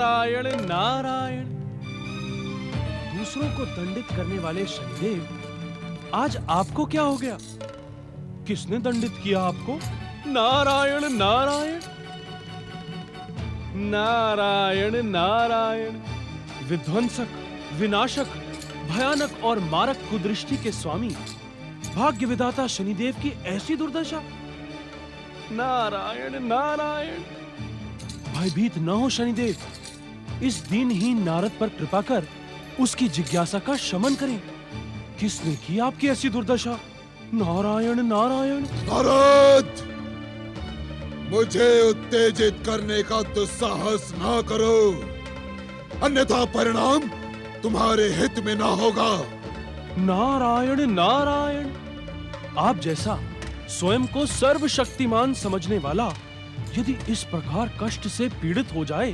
नारायण नारायण। दूसरों को दंडित करने वाले शनिदेव, आज आपको क्या हो गया? किसने दंडित किया आपको? नारायण नारायण नारायण नारायण। विध्वंसक, विनाशक, भयानक और मारक कुदृष्टि के स्वामी भाग्य विधाता शनिदेव की ऐसी दुर्दशा। नारायण नारायण। भयभीत न हो शनिदेव, इस दीनहीन नारद पर कृपा कर उसकी जिज्ञासा का शमन करें। किसने की आपकी ऐसी दुर्दशा? नारायण नारायण। नारद, मुझे उत्तेजित करने का दुस्साहस ना करो, अन्यथा परिणाम तुम्हारे हित में ना होगा। नारायण नारायण। आप जैसा स्वयं को सर्वशक्तिमान समझने वाला यदि इस प्रकार कष्ट से पीड़ित हो जाए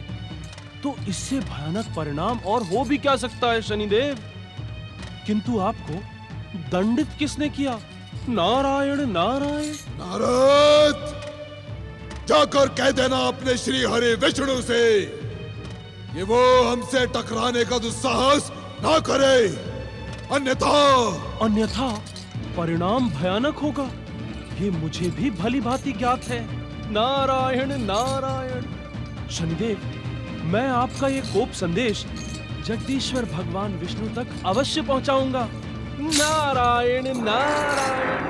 तो इससे भयानक परिणाम और हो भी क्या सकता है शनिदेव? किंतु आपको दंडित किसने किया? नारायण नारायण। नारद, जाकर कह देना अपने श्री हरि विष्णु से कि वो हमसे टकराने का दुस्साहस ना करे, अन्यथा परिणाम भयानक होगा, ये मुझे भी भली भांति ज्ञात है। नारायण नारायण। शनिदेव, मैं आपका ये कोप संदेश जगदीश्वर भगवान विष्णु तक अवश्य पहुंचाऊंगा। नारायण नारायण।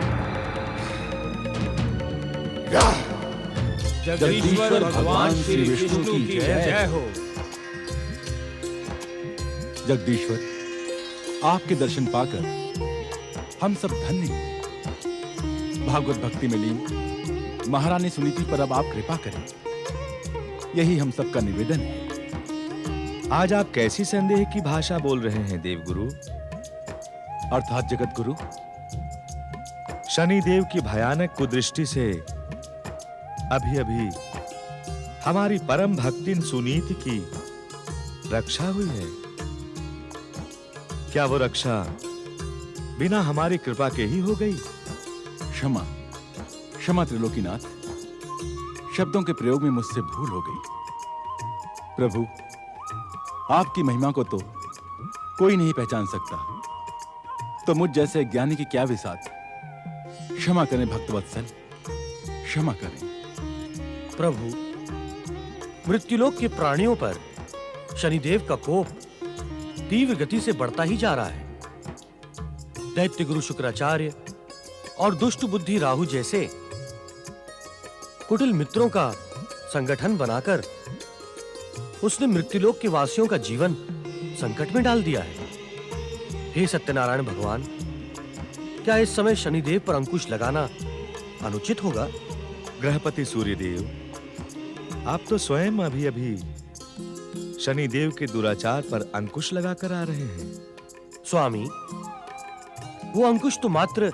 जगदीश्वर भगवान श्री विष्णु की जय हो। जगदीश्वर, आपके दर्शन पाकर हम सब धन्य हुए। भागवत भक्ति में लीन महारानी सुनीति पर अब आप कृपा करें, यही हम सबका निवेदन है। आज आप कैसी संदेह की भाषा बोल रहे हैं देवगुरु? अर्थात जगत गुरु, शनिदेव की भयानक कुदृष्टि से अभी अभी हमारी परम भक्तिन सुनीति की रक्षा हुई है। क्या वो रक्षा बिना हमारी कृपा के ही हो गई? क्षमा क्षमा त्रिलोकीनाथ, शब्दों के प्रयोग में मुझसे भूल हो गई। प्रभु, आपकी महिमा को तो कोई नहीं पहचान सकता, तो मुझ जैसे ज्ञानी की क्या विसात। क्षमा करें भक्तवत्सल, क्षमा करें। प्रभु, मृत्युलोक के प्राणियों पर शनिदेव का कोप तीव्र गति से बढ़ता ही जा रहा है। दैत्य गुरु शुक्राचार्य और दुष्ट बुद्धि राहु जैसे कुटिल मित्रों का संगठन बनाकर उसने मृत्युलोक के वासियों का जीवन संकट में डाल दिया है। हे सत्यनारायण भगवान, क्या इस समय शनिदेव पर अंकुश लगाना अनुचित होगा? ग्रहपति सूर्यदेव, आप तो स्वयं अभी अभी शनिदेव के दुराचार पर अंकुश लगाकर आ रहे हैं। स्वामी, वो अंकुश तो मात्र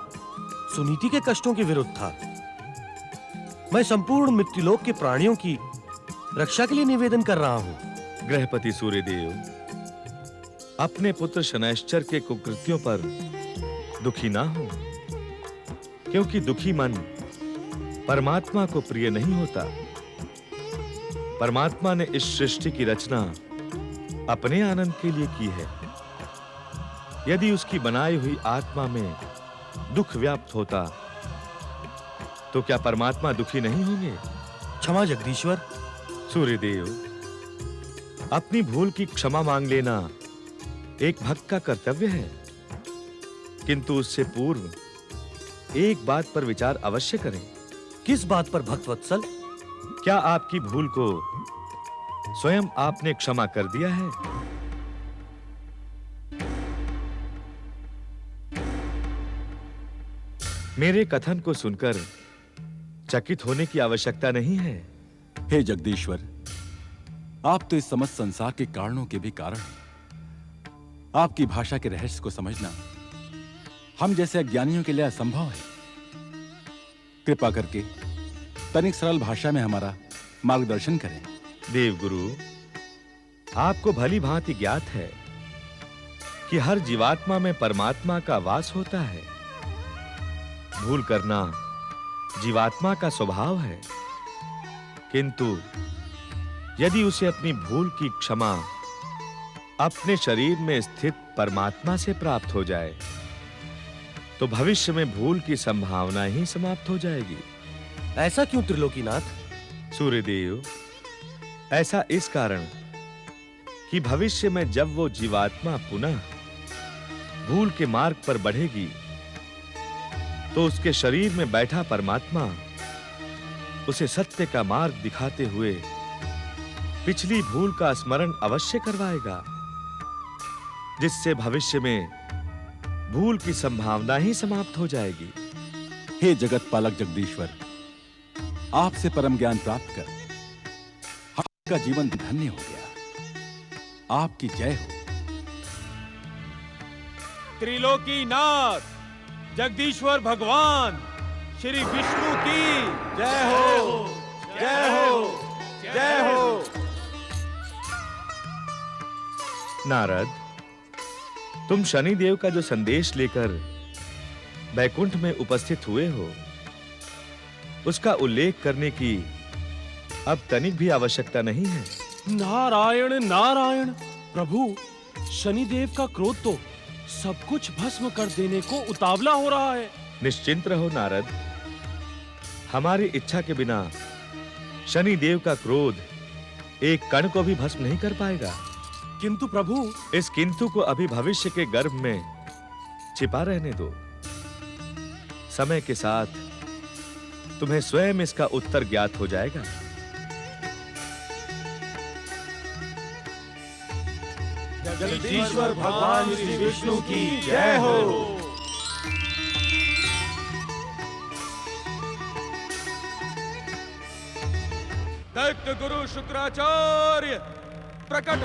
सुनीति के कष्टों के विरुद्ध था। मैं संपूर्ण मृत्युलोक के प्राणियों की रक्षा के लिए निवेदन कर रहा हूं। ग्रहपति सूर्यदेव, अपने पुत्र शनैश्चर के कुकृत्यों पर दुखी ना हो, क्योंकि दुखी मन परमात्मा को प्रिय नहीं होता। परमात्मा ने इस सृष्टि की रचना अपने आनंद के लिए की है। यदि उसकी बनाई हुई आत्मा में दुख व्याप्त होता तो क्या परमात्मा दुखी नहीं होंगे? क्षमा जगदीश्वर। सूर्यदेव, अपनी भूल की क्षमा मांग लेना एक भक्त का कर्तव्य है, किंतु उससे पूर्व एक बात पर विचार अवश्य करें। किस बात पर भक्तवत्सल? क्या आपकी भूल को स्वयं आपने क्षमा कर दिया है? मेरे कथन को सुनकर चकित होने की आवश्यकता नहीं है। हे जगदीश्वर, आप तो इस समस्त संसार के कारणों के भी कारण हैं। आपकी भाषा के रहस्य को समझना हम जैसे अज्ञानियों के लिए असंभव है। कृपा करके तनिक सरल भाषा में हमारा मार्गदर्शन करें। देवगुरु, आपको भली भांति ज्ञात है कि हर जीवात्मा में परमात्मा का वास होता है। भूल करना जीवात्मा का स्वभाव है, किंतु यदि उसे अपनी भूल की क्षमा अपने शरीर में स्थित परमात्मा से प्राप्त हो जाए तो भविष्य में भूल की संभावना ही समाप्त हो जाएगी। ऐसा क्यों त्रिलोकीनाथ? सूर्यदेव, ऐसा इस कारण कि भविष्य में जब वो जीवात्मा पुनः भूल के मार्ग पर बढ़ेगी तो उसके शरीर में बैठा परमात्मा उसे सत्य का मार्ग दिखाते हुए पिछली भूल का स्मरण अवश्य करवाएगा, जिससे भविष्य में भूल की संभावना ही समाप्त हो जाएगी। हे जगत पालक जगदीश्वर, आपसे परम ज्ञान प्राप्त कर आपका जीवन धन्य हो गया। आपकी जय हो। त्रिलोकीनाथ जगदीश्वर भगवान श्री विष्णु की जय हो, जय हो, जय हो। नारद, तुम शनिदेव का जो संदेश लेकर बैकुंठ में उपस्थित हुए हो, उसका उल्लेख करने की अब तनिक भी आवश्यकता नहीं है। नारायण नारायण। प्रभु, शनिदेव का क्रोध तो सब कुछ भस्म कर देने को उतावला हो रहा है। निश्चिंत रहो नारद, हमारी इच्छा के बिना शनिदेव का क्रोध एक कण को भी भस्म नहीं कर पाएगा। किंतु प्रभु, इस किंतु को अभी भविष्य के गर्भ में छिपा रहने दो। समय के साथ तुम्हें स्वयं इसका उत्तर ज्ञात हो जाएगा। जगदीश्वर भगवान श्री विष्णु की जय हो। दैत्य गुरु शुक्राचार्य प्रकट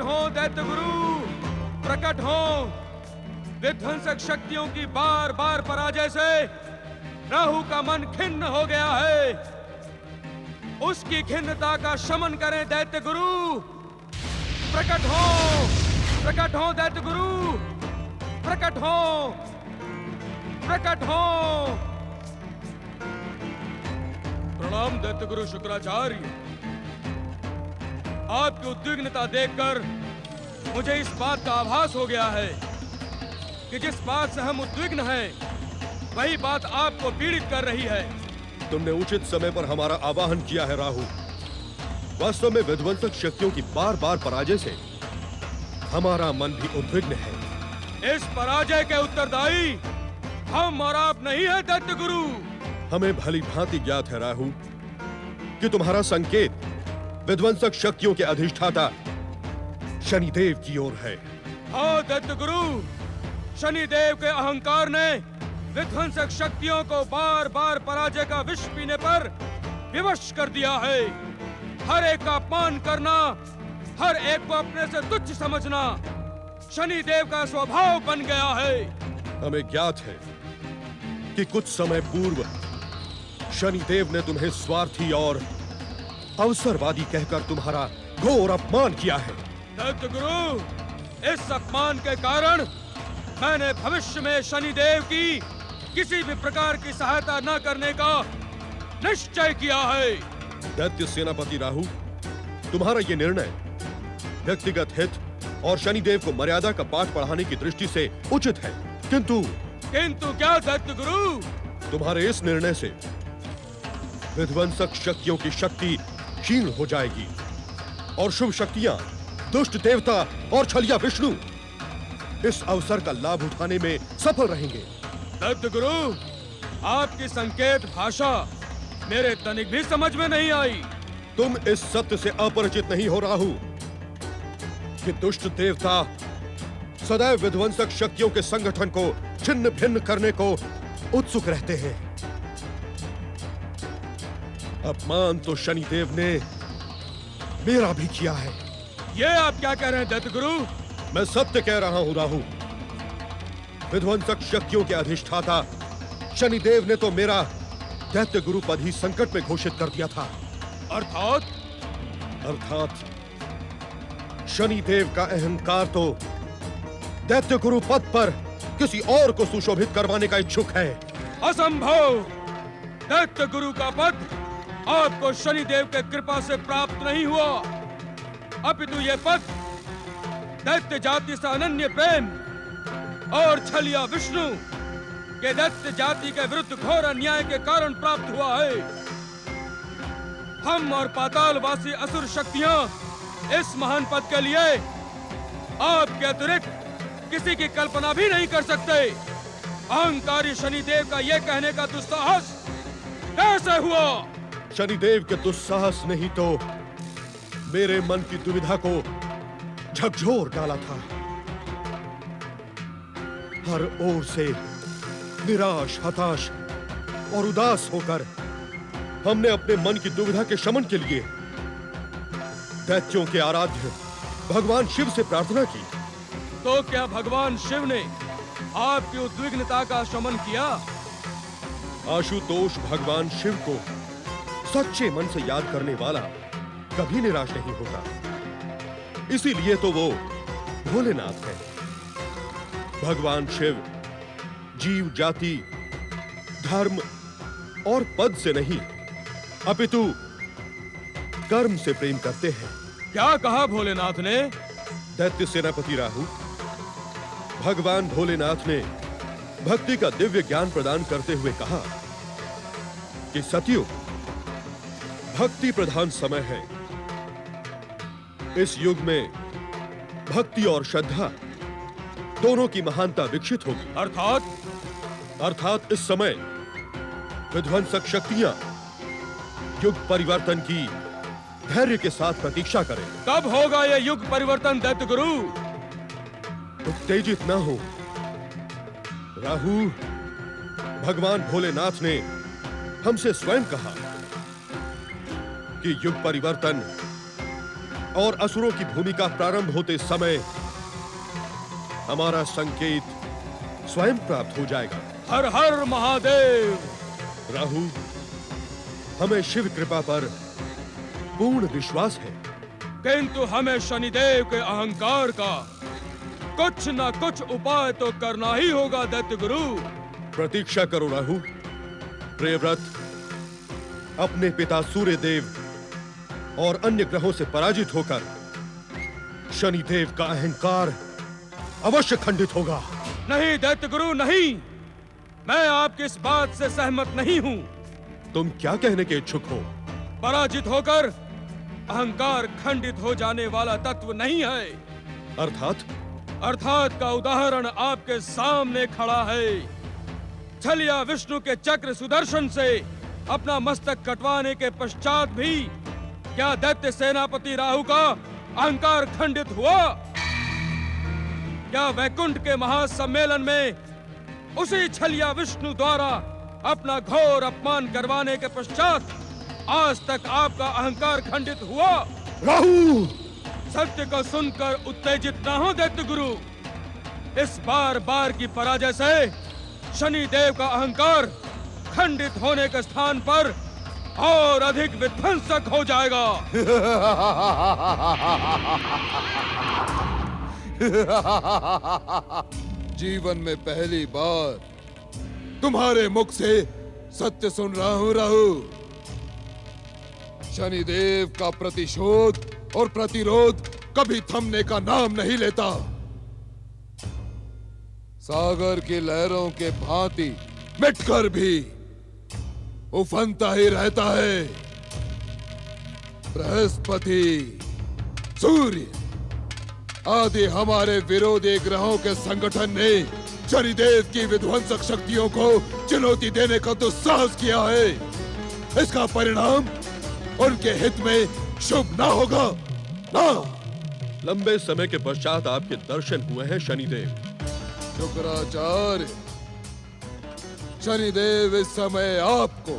हो दैत्य गुरु, प्रकट हो। विध्वंसक शक्तियों की बार बार पराजय से राहु का मन खिन्न हो गया है। उसकी खिन्नता का शमन करें दैत्य गुरु। प्रकट हो दैत्य गुरु, प्रकट हो, प्रकट हो। प्रणाम दैत्य गुरु शुक्राचार्य। आपकी उद्विग्नता देखकर मुझे इस बात का आभास हो गया है कि जिस बात से हम उद्विग्न हैं, वही बात आपको पीड़ित कर रही है। तुमने उचित समय पर हमारा आवाहन किया है राहु। वास्तव में विध्वंसक शक्तियों की बार बार पराजय से हमारा मन भी उद्विग्न है। इस पराजय के उत्तरदायी हम और आप नहीं है दैत्य गुरु। हमें भली भांति ज्ञात है राहु कि तुम्हारा संकेत विध्वंसक शक्तियों के अधिष्ठाता शनिदेव की ओर है। हाँ दैत्य गुरु, शनिदेव के अहंकार ने विध्वंसक शक्तियों को बार बार पराजय का विष पीने पर विवश कर दिया है। हर एक का अपमान करना, हर एक को अपने से तुच्छ समझना शनिदेव का स्वभाव बन गया है। हमें ज्ञात है कि कुछ समय पूर्व शनिदेव ने तुम्हें स्वार्थी और अवसरवादी कहकर तुम्हारा घोर अपमान किया है। दैत्य गुरु, इस अपमान के कारण मैंने भविष्य में शनिदेव की किसी भी प्रकार की सहायता न करने का निश्चय किया है। दैत्य सेनापति राहु, तुम्हारा ये निर्णय व्यक्तिगत हित और शनिदेव को मर्यादा का पाठ पढ़ाने की दृष्टि से उचित है, किंतु क्या दैत्य गुरु? तुम्हारे इस निर्णय से विध्वंसक शक्तियों की शक्ति क्षीण हो जाएगी और शुभ शक्तियां, दुष्ट देवता और छलिया विष्णु इस अवसर का लाभ उठाने में सफल रहेंगे। दैत्य गुरु, आपकी संकेत भाषा मेरे तनिक भी समझ में नहीं आई। तुम इस सत्य से अपरिचित नहीं हो राहु कि दुष्ट देवता सदैव विध्वंसक शक्तियों के संगठन को छिन्न भिन्न करने को उत्सुक रहते हैं। अपमान तो शनिदेव ने मेरा भी किया है। ये आप क्या कह रहे हैं दैत्य गुरु? मैं सत्य कह रहा हूं राहु। विध्वंसक शक्तियों के अधिष्ठाता शनिदेव ने तो मेरा दैत्य गुरु पद ही संकट में घोषित कर दिया था। अर्थात शनिदेव का अहंकार तो दैत्य गुरु पद पर किसी और को सुशोभित करवाने का इच्छुक है। असंभव! दैत्य गुरु का पद आपको शनिदेव के कृपा से प्राप्त नहीं हुआ, अपितु ये पद दैत्य जाति से अनन्य प्रेम और छलिया विष्णु के दैत्य जाति के विरुद्ध घोर अन्याय के कारण प्राप्त हुआ है। हम और पातालवासी असुर शक्तियां इस महान पद के लिए आपके अतिरिक्त किसी की कल्पना भी नहीं कर सकते। अहंकारी शनिदेव का यह कहने का दुस्साहस कैसे हुआ? शनिदेव के दुस्साहस नहीं तो मेरे मन की दुविधा को झकझोर डाला था। हर ओर से निराश, हताश और उदास होकर हमने अपने मन की दुविधा के शमन के लिए दैत्यों के आराध्य भगवान शिव से प्रार्थना की। तो क्या भगवान शिव ने आपकी उद्विग्नता का शमन किया? आशुतोष भगवान शिव को सच्चे मन से याद करने वाला कभी निराश नहीं होता। इसीलिए तो वो भोलेनाथ है। भगवान शिव जीव जाति, धर्म और पद से नहीं अपितु कर्म से प्रेम करते हैं। क्या कहा भोलेनाथ ने? दैत्य सेनापति राहु, भगवान भोलेनाथ ने भक्ति का दिव्य ज्ञान प्रदान करते हुए कहा कि सतयुग भक्ति प्रधान समय है। इस युग में भक्ति और श्रद्धा दोनों की महानता विकसित होगी। अर्थात इस समय विध्वंसक शक्तियां युग परिवर्तन की धैर्य के साथ प्रतीक्षा करें। कब होगा यह युग परिवर्तन दैत्य गुरु? उत्तेजित न हो राहु। भगवान भोलेनाथ ने हमसे स्वयं कहा कि युग परिवर्तन और असुरों की भूमिका प्रारंभ होते समय हमारा संकेत स्वयं प्राप्त हो जाएगा। हर हर महादेव। राहु, हमें शिव कृपा पर पूर्ण विश्वास है, किंतु हमें शनिदेव के अहंकार का कुछ न कुछ उपाय तो करना ही होगा दैत्य गुरु। प्रतीक्षा करो राहु। प्रियव्रत अपने पिता सूर्यदेव और अन्य ग्रहों से पराजित होकर शनिदेव का अहंकार अवश्य खंडित होगा। नहीं दैत्य गुरु नहीं, मैं आपकी इस बात से सहमत नहीं हूँ। तुम क्या कहने के इच्छुक हो? पराजित होकर अहंकार खंडित हो जाने वाला तत्व नहीं है। अर्थात का उदाहरण आपके सामने खड़ा है। छलिया विष्णु के चक्र सुदर्शन से अपना मस्तक कटवाने के पश्चात भी क्या दैत्य सेनापति राहु का अहंकार खंडित हुआ? क्या वैकुंठ के महासम्मेलन में उसी छलिया विष्णु द्वारा अपना घोर अपमान करवाने के पश्चात आज तक आपका अहंकार खंडित हुआ? राहु! सत्य को सुनकर उत्तेजित न हो दैत्य गुरु। इस बार बार की पराजय से शनिदेव का अहंकार खंडित होने के स्थान पर और अधिक विध्वंसक हो जाएगा। जीवन में पहली बार तुम्हारे मुख से सत्य सुन रहा हूं राहु। शनिदेव का प्रतिशोध और प्रतिरोध कभी थमने का नाम नहीं लेता। सागर की लहरों के भांति मिटकर भी उफनता ही रहता है। बृहस्पति, सूर्य आदि हमारे विरोधी ग्रहों के संगठन ने शनिदेव की विध्वंसक शक्तियों को चुनौती देने का दुस्साहस किया है। इसका परिणाम उनके हित में शुभ ना होगा ना। लंबे समय के पश्चात आपके दर्शन हुए हैं शनिदेव। शुक्राचार्य, शनिदेव इस समय आपको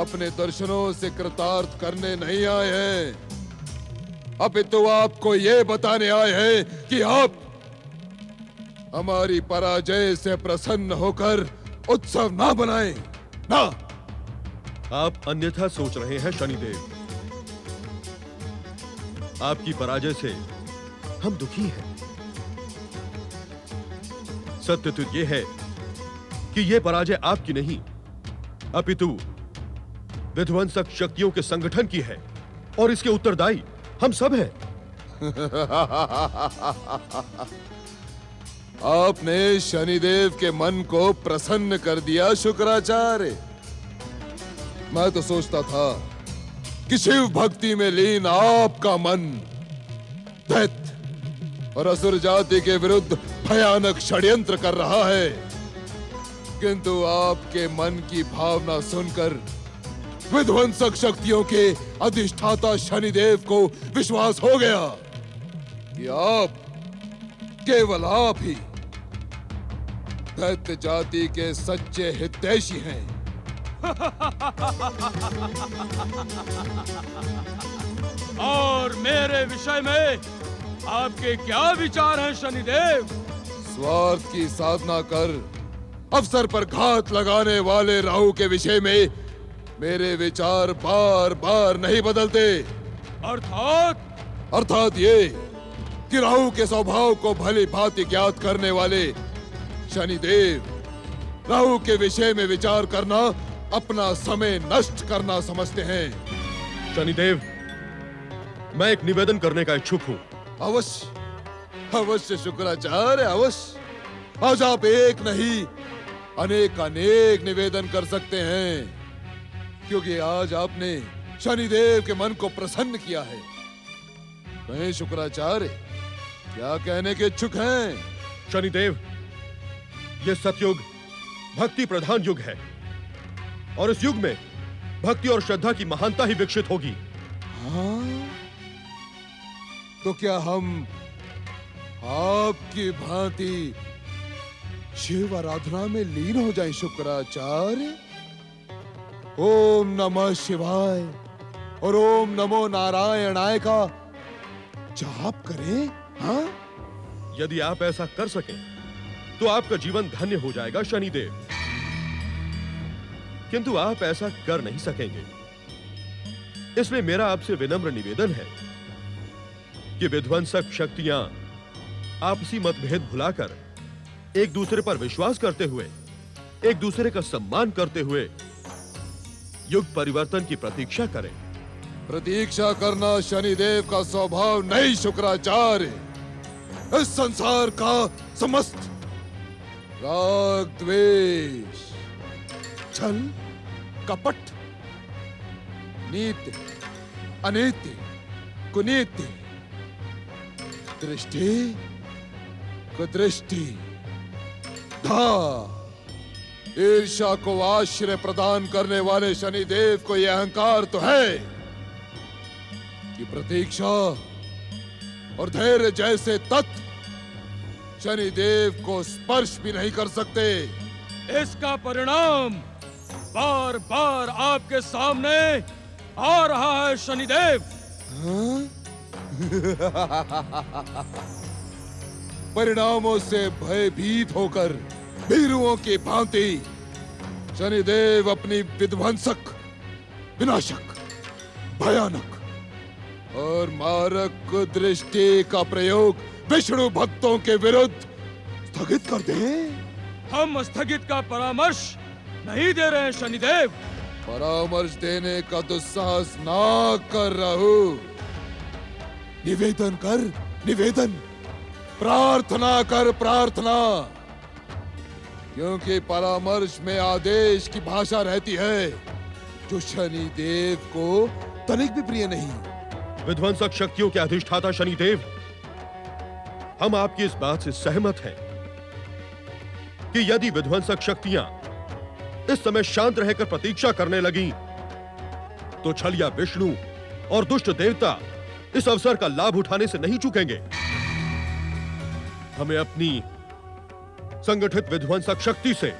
अपने दर्शनों से कृतार्थ करने नहीं आए हैं, अपितु आपको ये बताने आए हैं कि आप हमारी पराजय से प्रसन्न होकर उत्सव ना बनाएं, ना। आप अन्यथा सोच रहे हैं शनिदेव। आपकी पराजय से हम दुखी हैं। सत्य तो यह है कि यह पराजय आपकी नहीं, अपितु विध्वंसक शक्तियों के संगठन की है और इसके उत्तरदायी हम सब हैं। आपने शनिदेव के मन को प्रसन्न कर दिया शुक्राचार्य। मैं तो सोचता था कि शिव भक्ति में लीन आपका मन दैत्य और असुर जाति के विरुद्ध भयानक षड्यंत्र कर रहा है, किंतु आपके मन की भावना सुनकर विध्वंसक शक्तियों के अधिष्ठाता शनिदेव को विश्वास हो गया कि आप, केवल आप ही दैत्य जाति के सच्चे हितैषी हैं। और मेरे विषय में आपके क्या विचार हैं शनिदेव? स्वार्थ की साधना कर अवसर पर घात लगाने वाले राहु के विषय में मेरे विचार बार बार नहीं बदलते। अर्थात ये कि राहु के स्वभाव को भली भांति ज्ञात करने वाले शनिदेव राहु के विषय में विचार करना अपना समय नष्ट करना समझते हैं। शनिदेव, मैं एक निवेदन करने का इच्छुक हूं। अवश्य अवश्य शुक्राचार्य, अवश्य। आज आप एक नहीं अनेक अनेक निवेदन कर सकते हैं, क्योंकि आज आपने शनिदेव के मन को प्रसन्न किया है। कहें शुक्राचार्य, क्या कहने के इच्छुक हैं? शनिदेव, यह सतयुग भक्ति प्रधान युग है और इस युग में भक्ति और श्रद्धा की महानता ही विकसित होगी। हाँ? तो क्या हम आपकी भांति शिव आराधना में लीन हो जाएं शुक्राचार्य? ओम नमः शिवाय और ओम नमो नारायणाय का जाप करें। हाँ? यदि आप ऐसा कर सकें तो आपका जीवन धन्य हो जाएगा शनिदेव, किंतु आप ऐसा कर नहीं सकेंगे। इसलिए मेरा आपसे विनम्र निवेदन है कि विध्वंसक शक्तियां आपसी मतभेद भुलाकर एक दूसरे पर विश्वास करते हुए, एक दूसरे का सम्मान करते हुए युग परिवर्तन की प्रतीक्षा करें। प्रतीक्षा करना शनिदेव का स्वभाव नहीं शुक्राचार्य। इस संसार का समस्त राग, द्वेष, छल, कपट, नीति, अनीति, कुनीति, दृष्टि, कुदृष्टि, धा, ईर्ष्या को आश्रय प्रदान करने वाले शनिदेव को यह अहंकार तो है कि प्रतीक्षा और धैर्य जैसे तत्व शनिदेव को स्पर्श भी नहीं कर सकते। इसका परिणाम बार बार आपके सामने आ रहा है शनिदेव। हाँ? परिणामों से भयभीत होकर भीरुओं की भांति शनिदेव अपनी विध्वंसक, विनाशक, भयानक और मारक दृष्टि का प्रयोग विष्णु भक्तों के विरुद्ध स्थगित कर दें। हम स्थगित का परामर्श नहीं दे रहे हैं शनिदेव। परामर्श देने का दुस्साहस ना कर राहु। निवेदन कर, निवेदन, प्रार्थना कर, प्रार्थना, क्योंकि परामर्श में आदेश की भाषा रहती है जो शनिदेव को तनिक भी प्रिय नहीं। विध्वंसक शक्तियों के अधिष्ठाता शनिदेव, हम आपकी इस बात से सहमत हैं कि यदि विध्वंसक शक्तियां इस समय शांत रहकर प्रतीक्षा करने लगीं, तो छलिया विष्णु और दुष्ट देवता इस अवसर का लाभ उठाने से नहीं चूकेंगे। हमें अपनी संगठित विध्वंसक शक्ति से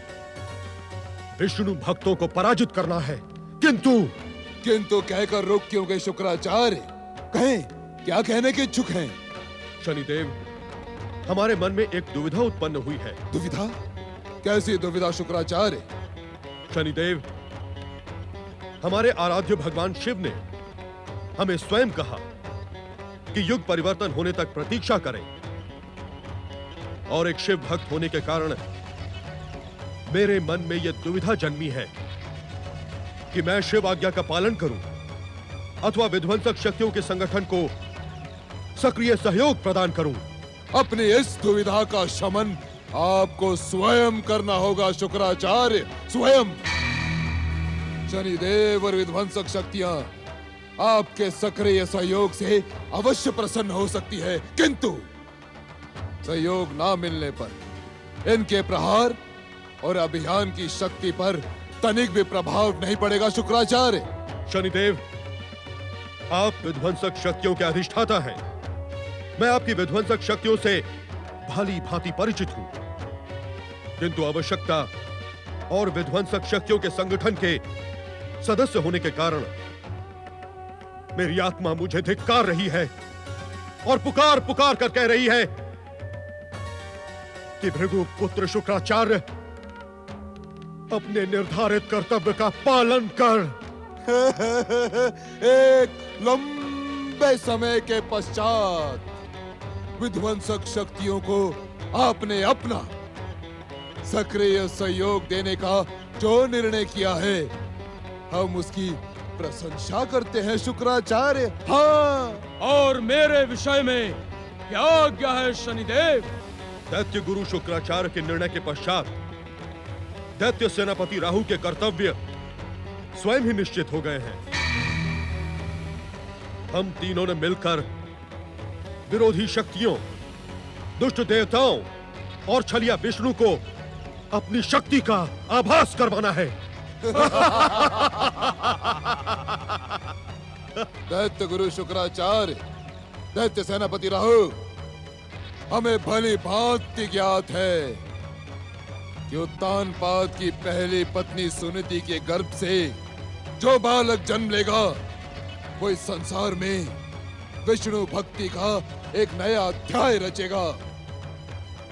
विष्णु भक्तों को पराजित करना है। किंतु कहकर रुक क्यों गए शुक्राचार्य? कहें, क्या कहने के इच्छुक हैं? शनिदेव, हमारे मन में एक दुविधा उत्पन्न हुई है। दुविधा? कैसी दुविधा शुक्राचार्य? शनिदेव, हमारे आराध्य भगवान शिव ने हमें स्वयं कहा कि युग परिवर्तन होने तक प्रतीक्षा करें, और एक शिव भक्त होने के कारण मेरे मन में यह दुविधा जन्मी है कि मैं शिव आज्ञा का पालन करूं अथवा विध्वंसक शक्तियों के संगठन को सक्रिय सहयोग प्रदान करूं। अपनी इस दुविधा का शमन आपको स्वयं करना होगा शुक्राचार्य, स्वयं। शनिदेव और विध्वंसक शक्तियां आपके सक्रिय सहयोग से अवश्य प्रसन्न हो सकती है, किंतु सहयोग ना मिलने पर इनके प्रहार और अभियान की शक्ति पर तनिक भी प्रभाव नहीं पड़ेगा शुक्राचार्य। शनिदेव, आप विध्वंसक शक्तियों के अधिष्ठाता हैं। मैं आपकी विध्वंसक शक्तियों से भली भांति परिचित हूं, किंतु आवश्यकता और विध्वंसक शक्तियों के संगठन के सदस्य होने के कारण मेरी आत्मा मुझे धिक्कार रही है और पुकार पुकार कर कह रही है कि भृगु पुत्र शुक्राचार्य, अपने निर्धारित कर्तव्य का पालन कर। एक लंबे समय के पश्चात विध्वंसक शक्तियों को आपने अपना सक्रिय सहयोग देने का जो निर्णय किया है, हम उसकी प्रशंसा करते हैं शुक्राचार्य। हाँ, और मेरे विषय में क्या आज्ञा है शनिदेव? दैत्य गुरु शुक्राचार्य के निर्णय के पश्चात दैत्य सेनापति राहु के कर्तव्य स्वयं ही निश्चित हो गए हैं। हम तीनों ने मिलकर विरोधी शक्तियों, दुष्ट देवताओं और छलिया विष्णु को अपनी शक्ति का आभास करवाना है। दैत्य गुरु शुक्राचार्य, दैत्य सेनापति राहु, हमें भली भांति ज्ञात है कि उत्तानपाद की पहली पत्नी सुनीति के गर्भ से जो बालक जन्म लेगा वो इस संसार में विष्णु भक्ति का एक नया अध्याय रचेगा,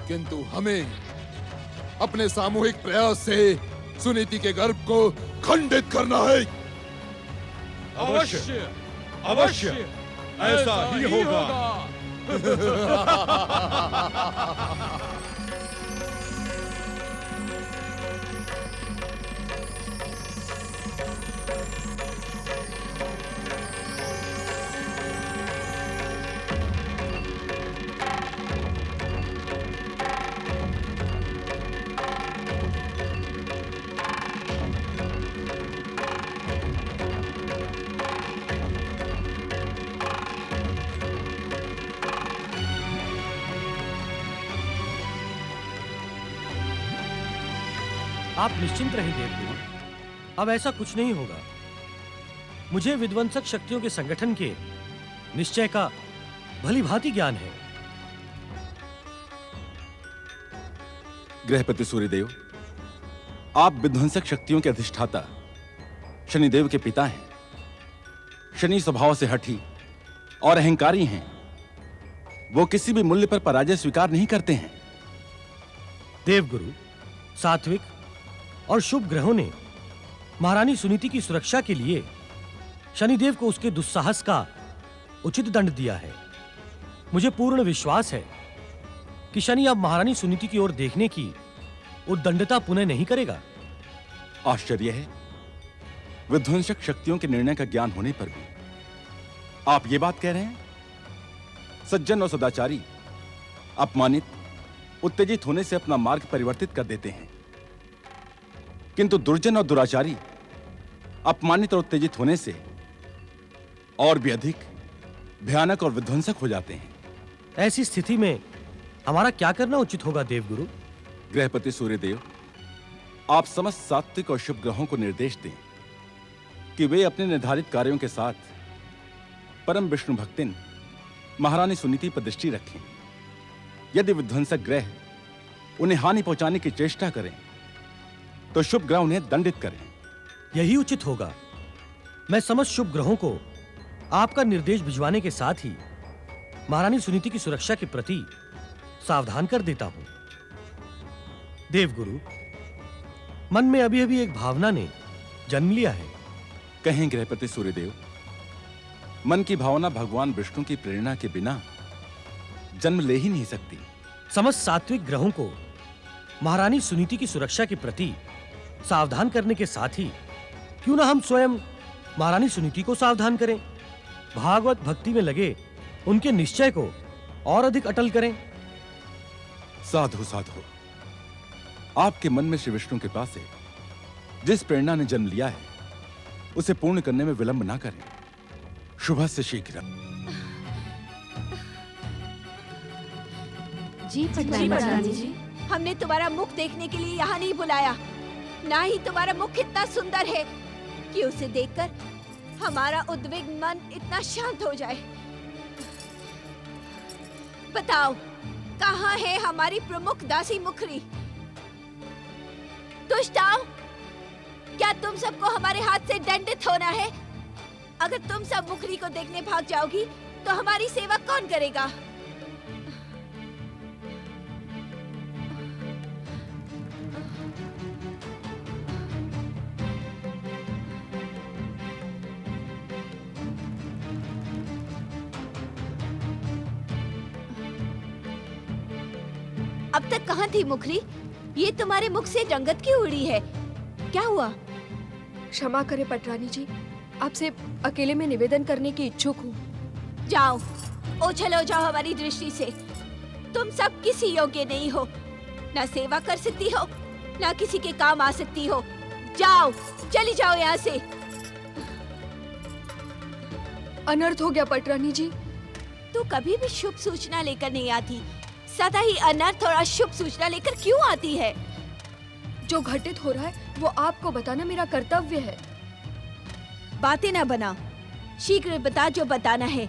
किंतु हमें अपने सामूहिक प्रयास से सुनीति के गर्भ को खंडित करना है। अवश्य, अवश्य, ऐसा ही होगा। आप निश्चिंत रहिए देवगुरु, अब ऐसा कुछ नहीं होगा। मुझे विध्वंसक शक्तियों के संगठन के निश्चय का भली भांति ज्ञान है। गृहपति सूर्यदेव, आप विध्वंसक शक्तियों के अधिष्ठाता शनिदेव के पिता हैं। शनि स्वभाव से हठी और अहंकारी हैं। वो किसी भी मूल्य पर पराजय स्वीकार नहीं करते हैं। देवगुरु, सात्विक और शुभ ग्रहों ने महारानी सुनीति की सुरक्षा के लिए शनिदेव को उसके दुस्साहस का उचित दंड दिया है। मुझे पूर्ण विश्वास है कि शनि अब महारानी सुनीति की ओर देखने की उद्दंडता पुनः नहीं करेगा। आश्चर्य है, विध्वंसक शक्तियों के निर्णय का ज्ञान होने पर भी आप ये बात कह रहे हैं? सज्जन और सदाचारी अपमानित, उत्तेजित होने से अपना मार्ग परिवर्तित कर देते हैं, किंतु दुर्जन और दुराचारी अपमानित और उत्तेजित होने से और भी अधिक भयानक और विध्वंसक हो जाते हैं। ऐसी स्थिति में हमारा क्या करना उचित होगा देवगुरु? गृहपति सूर्यदेव, आप समस्त सात्विक और शुभ ग्रहों को निर्देश दें कि वे अपने निर्धारित कार्यों के साथ परम विष्णु भक्तिन महारानी सुनीति पर दृष्टि रखें। यदि विध्वंसक ग्रह उन्हें हानि पहुंचाने की चेष्टा करें तो शुभ ग्रह उन्हें दंडित करें। यही उचित होगा। मैं समस्त शुभ ग्रहों को आपका निर्देश भिजवाने के साथ ही महारानी सुनीति की सुरक्षा के प्रति सावधान कर देता हूं। देवगुरु, मन में अभी अभी एक भावना ने जन्म लिया है। कहें गृहपति सूर्यदेव, मन की भावना भगवान विष्णु की प्रेरणा के बिना जन्म ले ही नहीं सकती। समस्त सात्विक ग्रहों को महारानी सुनीति की सुरक्षा के प्रति सावधान करने के साथ ही क्यों ना हम स्वयं महारानी सुनीति को सावधान करें, भागवत भक्ति में लगे उनके निश्चय को और अधिक अटल करें। साधु साधु, आपके मन में श्री विष्णु कृपा से जिस प्रेरणा ने जन्म लिया है उसे पूर्ण करने में विलंब ना करें। शुभ से शीघ्र। जी पटरानी जी, हमने तुम्हारा मुख देखने के लिए यहाँ नहीं बुलाया। ना ही तुम्हारा मुख इतना सुंदर है कि उसे देखकर हमारा उद्विग्न मन इतना शांत हो जाए। बताओ, कहाँ है हमारी प्रमुख दासी मुखरी? दुष्टाओ, क्या तुम सबको हमारे हाथ से दंडित होना है? अगर तुम सब मुखरी को देखने भाग जाओगी तो हमारी सेवा कौन करेगा? अब तक कहाँ थी मुखरी? ये तुम्हारे मुख से रंगत क्यों उड़ी है? क्या हुआ? क्षमा करें पटरानी जी, आपसे अकेले में निवेदन करने की इच्छुक हूँ। जाओ, ओझल हो जाओ हमारी दृष्टि से। तुम सब किसी योग्य नहीं हो, ना सेवा कर सकती हो, ना किसी के काम आ सकती हो। जाओ, चली जाओ यहाँ से। अनर्थ हो गया पटरानी जी। तू कभी भी शुभ सूचना लेकर नहीं आती, सदा ही अनर्थ और अशुभ सूचना लेकर क्यों आती है? जो घटित हो रहा है वो आपको बताना मेरा कर्तव्य है। बातें ना बना, शीघ्र बता जो बताना है।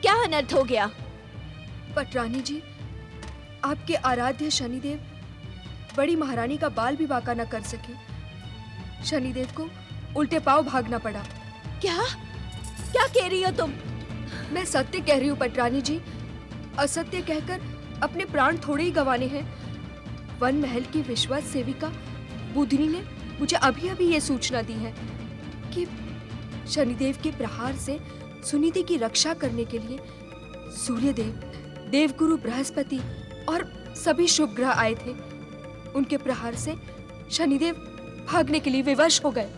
क्या अनर्थ हो गया? पटरानी जी, आपके आराध्य शनिदेव बड़ी महारानी का बाल भी बांका न कर सके। शनिदेव को उल्टे पांव भागना पड़ा। क्या क्या कह रही हो तुम? मैं सत्य कह रही हूँ पटरानी जी। असत्य कहकर अपने प्राण थोड़े ही गंवाने हैं। वन महल की विश्वास सेविका बुधनी ने मुझे अभी अभी ये सूचना दी है कि शनिदेव के प्रहार से सुनीति की रक्षा करने के लिए सूर्यदेव, देवगुरु बृहस्पति और सभी शुभ ग्रह आए थे। उनके प्रहार से शनिदेव भागने के लिए विवश हो गए।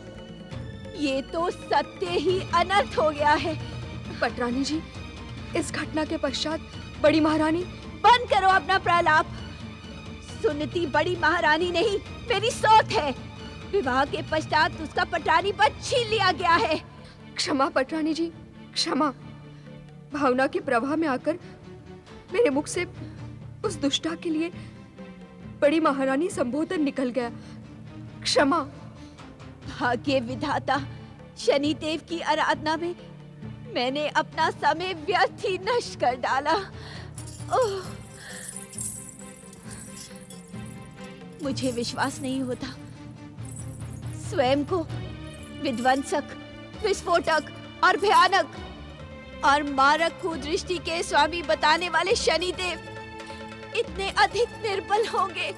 ये तो सत्य ही अनर्थ हो गया है। पटरानी जी, इस घटना के पश्चात बड़ी महारानी। बंद करो अपना प्रलाप। सुनीति बड़ी महारानी नहीं, मेरी सौत है। विवाह के पश्चात उसका पटरानी पद छीन लिया गया है। क्षमा पटरानी जी, क्षमा। भावना के प्रवाह में आकर मेरे मुख से उस दुष्टा के लिए बड़ी महारानी संबोधन निकल गया। क्षमा। भाग्य विधाता, शनिदेव की आराधना में मैंने अपना समय व्यर्थ ही नष्ट कर डाला। ओह, मुझे विश्वास नहीं होता। स्वयं को विध्वंसक, विस्फोटक और भयानक और मारक कुदृष्टि के स्वामी बताने वाले शनिदेव इतने अधिक निर्बल होंगे।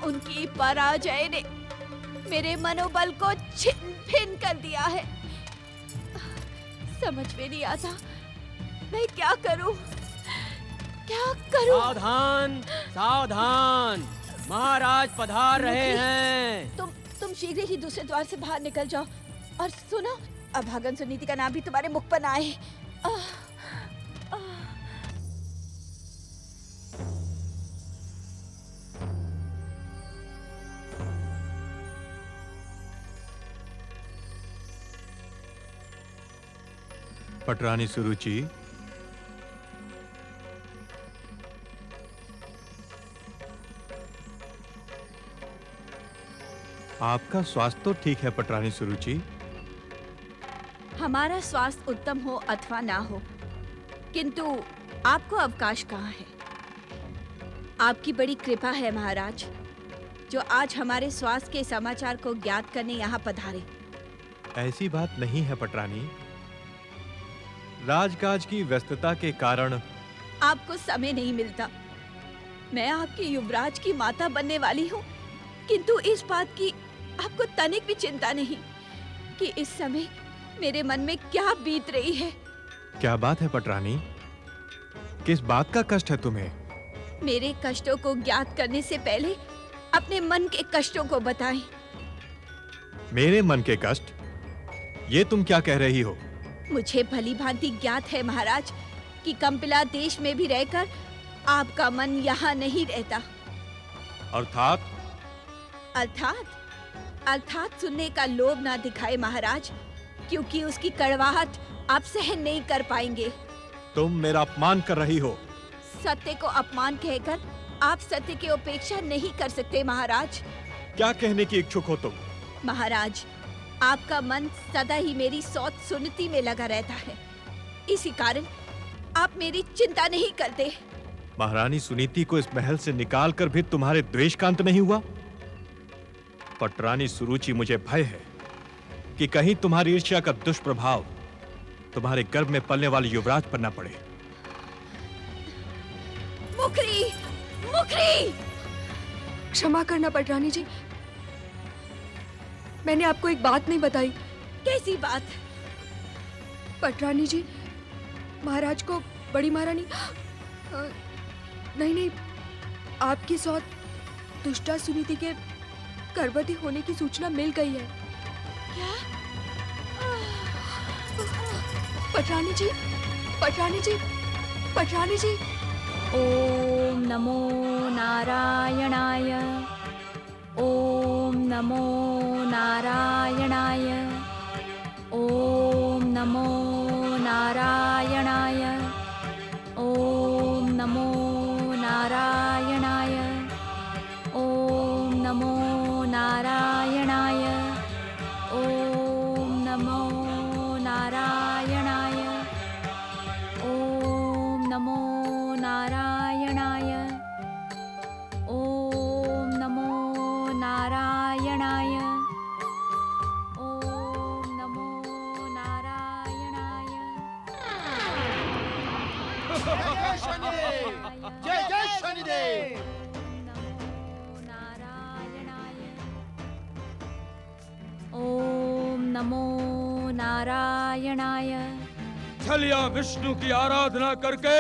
उनकी पराजय ने मेरे मनोबल को छिन्न भिन्न कर दिया है। समझ में नहीं आता मैं क्या करूं, क्या करूं? सावधान, सावधान, महाराज पधार रहे हैं। तुम शीघ्र ही दूसरे द्वार से बाहर निकल जाओ। और सुनो, अभागन सुनीति का नाम भी तुम्हारे मुख पर ना आए। पटरानी सुरुचि, आपका स्वास्थ्य तो ठीक है पटरानी सुरुचि? हमारा स्वास्थ्य उत्तम हो अथवा ना हो, किंतु आपको अवकाश कहाँ है? आपकी बड़ी कृपा है महाराज, जो आज हमारे स्वास्थ्य के समाचार को ज्ञात करने यहाँ पधारे। ऐसी बात नहीं है पटरानी। राजकाज की व्यस्तता के कारण आपको समय नहीं मिलता। मैं आपके युवराज की माता बनने वाली हूँ, किंतु इस बात की आपको तनिक भी चिंता नहीं कि इस समय मेरे मन में क्या बीत रही है। क्या बात है पटरानी? किस बात का कष्ट है तुम्हें? मेरे कष्टों को ज्ञात करने से पहले अपने मन के कष्टों को बताएं। मेरे मन के कष्ट? ये तुम क्या कह रही हो? मुझे भली भांति ज्ञात है महाराज कि कंपिला देश में भी रहकर आपका मन यहाँ नहीं रहता। अर्थात? अर्थात सुनने का लोभ ना दिखाए महाराज, क्योंकि उसकी कड़वाहट आप सहन नहीं कर पाएंगे। तुम मेरा अपमान कर रही हो। सत्य को अपमान कहकर आप सत्य की उपेक्षा नहीं कर सकते महाराज। क्या कहने की इच्छुक हो तुम? महाराज, आपका मन सदा ही मेरी सौत सुनती में लगा रहता है, इसी कारण आप मेरी चिंता नहीं करते। महारानी सुनीति को इस महल से निकालकर भी तुम्हारे द्वेष का अंत नहीं हुआ? पटरानी सुरुचि, मुझे भय है कि कहीं तुम्हारी ईर्ष्या का दुष्प्रभाव तुम्हारे गर्भ में पलने वाले युवराज पर न पड़े। मुखरी, मुखरी! क्षमा करना पटरानी जी, मैंने आपको एक बात नहीं बताई। कैसी बात? पटरानी जी, महाराज को बड़ी महारानी नहीं, आपकी सौत दुष्टा सुनीति के गर्भवती होने की सूचना मिल गई है। क्या? पटरानी जी, पटरानी जी, पटरानी जी। ओम नमो नारायणाय, ओम नमो नारायणाय, ओम नमो नारायणाय, ओम नमो नारायणाय, ओम नमो नारायणाय, ओम नमो नारायणाय, ओम नमो नारायणाय, ओम नमो नारायणाय, ओम नमो नारायणाय। जय जय शनिदेव। ओम नमो नारायणाय। छलिया विष्णु की आराधना करके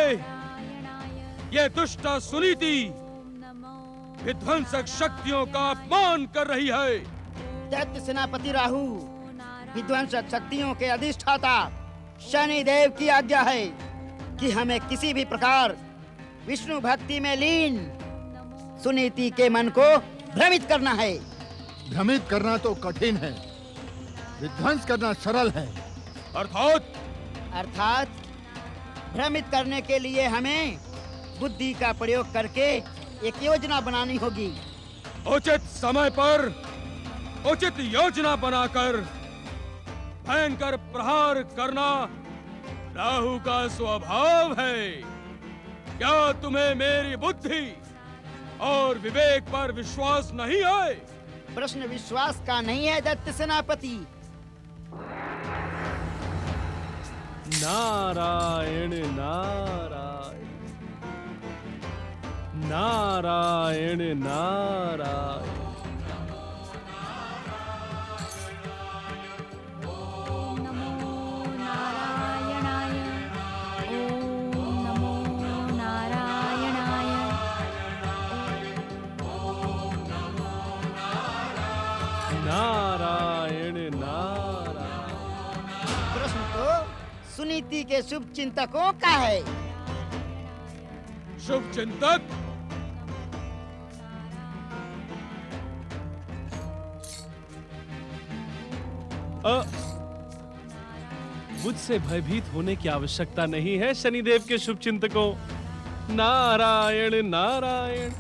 ये दुष्टा सुनीति विध्वंसक शक्तियों का अपमान कर रही है। दैत्य सेनापति राहु, विध्वंसक शक्तियों के अधिष्ठाता शनिदेव की आज्ञा है कि हमें किसी भी प्रकार विष्णु भक्ति में लीन सुनीति के मन को भ्रमित करना है। भ्रमित करना तो कठिन है, विध्वंस करना सरल है। अर्थात भ्रमित करने के लिए हमें बुद्धि का प्रयोग करके एक योजना बनानी होगी। उचित समय पर उचित योजना बनाकर भयंकर प्रहार करना राहु का स्वभाव है। क्या तुम्हें मेरी बुद्धि और विवेक पर विश्वास नहीं है? प्रश्न विश्वास का नहीं है दैत्य सेनापति। नारायण नारायण नारायण नारायण। ओम नमो नारायणाय, ओम नमो नारायणाय, नारायण नारायण। प्रश्न तो सुनीति के शुभ चिंतकों का है। शुभ चिंतक? मुझसे भयभीत होने की आवश्यकता नहीं है शनिदेव के शुभ चिंतकों। नारायण नारायण।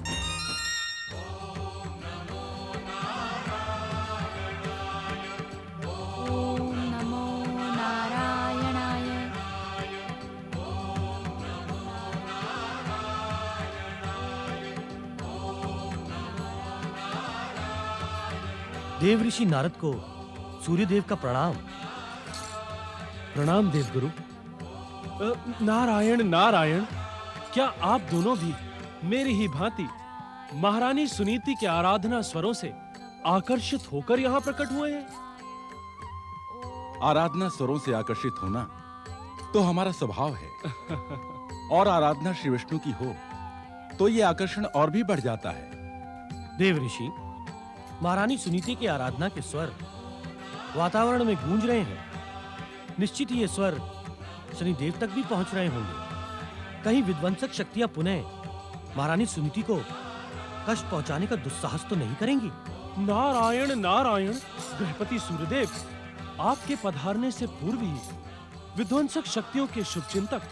ओम नमो नारायणाय। देव ऋषि नारद को सूर्यदेव का प्रणाम। प्रणाम देवगुरु। नारायण नारायण। क्या आप दोनों भी मेरी ही भांति महारानी सुनीति के आराधना स्वरों से आकर्षित होकर यहाँ प्रकट हुए हैं? आराधना स्वरों से आकर्षित होना तो हमारा स्वभाव है और आराधना श्री विष्णु की हो तो ये आकर्षण और भी बढ़ जाता है। देव ऋषि, महारानी सुनीति की आराधना के स्वर वातावरण में गूंज रहे हैं। निश्चित ही ये स्वर शनिदेव तक भी पहुंच रहे होंगे। कहीं विध्वंसक शक्तियां पुनः महारानी सुनीति को कष्ट पहुंचाने का दुस्साहस तो नहीं करेंगी? नारायण नारायण। गृहपति सूर्यदेव, आपके पधारने से पूर्व ही विध्वंसक शक्तियों के शुभचिंतक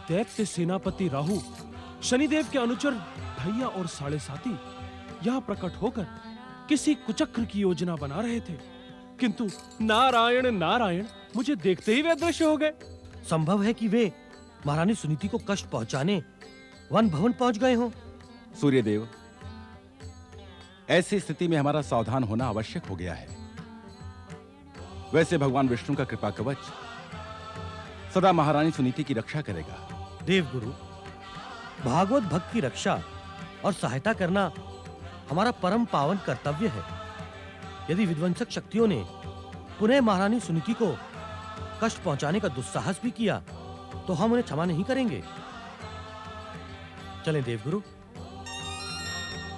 दैत्य सेनापति राहु, शनिदेव के अनुचर भैया और साढ़े साथी यहाँ प्रकट होकर किसी कुचक्र की योजना बना रहे थे, किंतु नारायण नारायण, मुझे देखते ही वे अदृश्य हो गए। संभव है कि वे महारानी सुनीति को कष्ट पहुंचाने वन भवन पहुंच गए हों। सूर्यदेव, ऐसी स्थिति में हमारा सावधान होना आवश्यक हो गया है। वैसे भगवान विष्णु का कृपा कवच सदा महारानी सुनीति की रक्षा करेगा। देवगुरु, भागवत भक्त की रक्षा और सहायता करना हमारा परम पावन कर्तव्य है। यदि विध्वंसक शक्तियों ने पुनः महारानी सुनीति को कष्ट पहुंचाने का दुस्साहस भी किया तो हम उन्हें क्षमा नहीं करेंगे। चलें देवगुरु।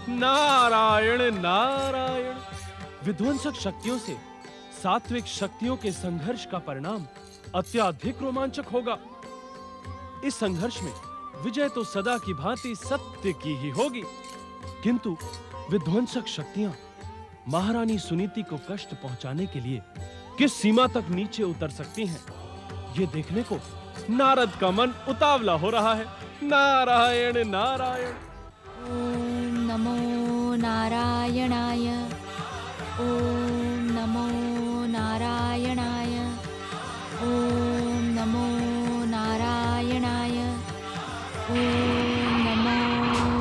नारायण नारायण। विध्वंसक शक्तियों से सात्विक शक्तियों के संघर्ष का परिणाम अत्यधिक रोमांचक होगा। इस संघर्ष में विजय तो सदा की भांति सत्य की ही होगी, किंतु विध्वंसक शक्तियां महारानी सुनीति को कष्ट पहुंचाने के लिए किस सीमा तक नीचे उतर सकती हैं, ये देखने को नारद का मन उतावला हो रहा है। नारायण नारायण। ओम नमो नारायणाय। ओम नमो नारायणाय। ओम नमो नारायणाय। ओम नमो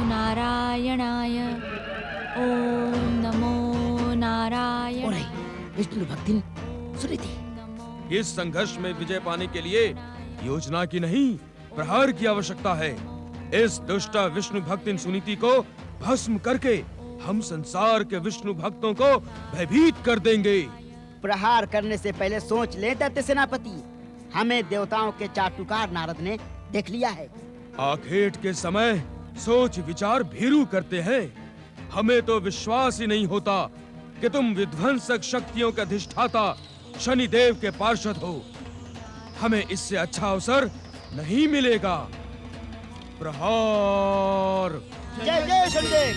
नारायणाय। ओम नमो नारायण। विष्णु भक्तिन सुनीति। इस संघर्ष में विजय पाने के लिए योजना की नहीं, प्रहार की आवश्यकता है। इस दुष्ट विष्णु भक्तिन सुनीति को भस्म करके हम संसार के विष्णु भक्तों को भयभीत कर देंगे। प्रहार करने से पहले सोच ले दैत्य सेनापति, हमें देवताओं के चाटुकार नारद ने देख लिया है। आखेट के समय सोच विचार भीरू करते हैं। हमें तो विश्वास ही नहीं होता कि तुम विध्वंसक शक्तियों के अधिष्ठाता शनिदेव के पार्षद हो। हमें इससे अच्छा अवसर नहीं मिलेगा। प्रहार। जय जय शनिदेव।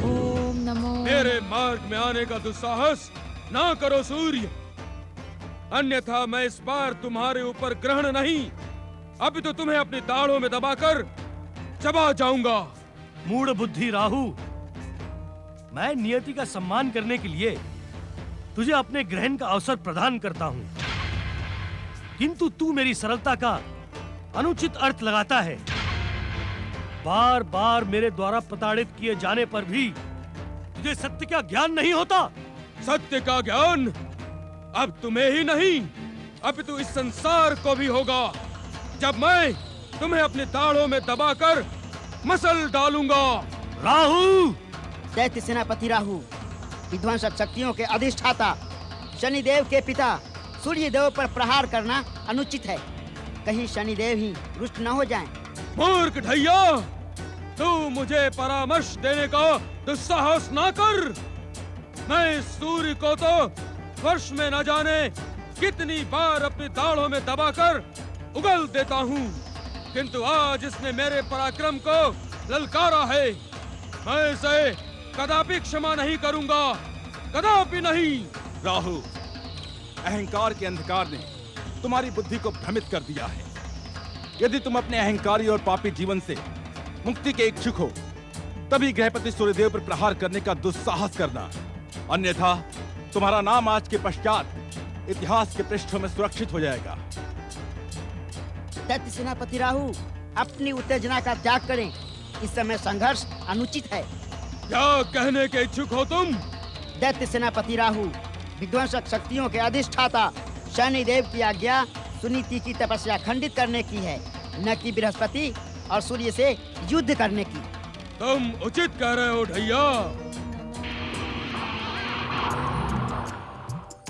ओम नमो। मेरे मार्ग में आने का दुस्साहस ना करो सूर्य, अन्यथा मैं इस बार तुम्हारे ऊपर ग्रहण नहीं, अभी तो तुम्हें अपनी दाढ़ों में दबाकर चबा जाऊंगा। मूढ़ बुद्धि राहु, मैं नियति का सम्मान करने के लिए तुझे अपने ग्रहण का अवसर प्रदान करता हूं, किंतु तू मेरी सरलता का अनुचित अर्थ लगाता है। बार बार मेरे द्वारा प्रताड़ित किए जाने पर भी तुझे सत्य का ज्ञान नहीं होता। सत्य का ज्ञान अब तुम्हें ही नहीं, अब तो इस संसार को भी होगा, जब मैं तुम्हें अपने दाढ़ों में दबाकर मसल डालूंगा। राहु। दैत्य सेनापति राहु, विध्वंसक शक्तियों के अधिष्ठाता शनिदेव के पिता सूर्यदेव पर प्रहार करना अनुचित है। कहीं शनिदेव ही रुष्ट न हो जाएं। मूर्ख ढैया, तू मुझे परामर्श देने का दुस्साहस ना कर। मैं सूर्य को तो वर्ष में न जाने कितनी बार अपनी दाढ़ों में दबाकर उगल देता हूँ, किंतु आज इसने मेरे पराक्रम को ललकारा है। मैं इसे कदापि क्षमा नहीं करूंगा, कदापि नहीं। राहु, अहंकार के अंधकार ने तुम्हारी बुद्धि को भ्रमित कर दिया है। यदि तुम अपने अहंकारी और पापी जीवन से मुक्ति के इच्छुक हो, तभी गृहपति सूर्यदेव पर प्रहार करने का दुस्साहस करना, अन्यथा तुम्हारा नाम आज के पश्चात इतिहास के पृष्ठों में सुरक्षित हो जाएगा। दैत्य सेनापति राहु, अपनी उत्तेजना का त्याग करें। इस समय संघर्ष अनुचित है। क्या कहने के इच्छुक हो तुम? दैत्य सेनापति राहु, विध्वंसक शक्तियों के अधिष्ठाता शनिदेव की आज्ञा सुनीति की तपस्या खंडित करने की है, न कि बृहस्पति और सूर्य से युद्ध करने की। तुम उचित कह रहे हो ढैया।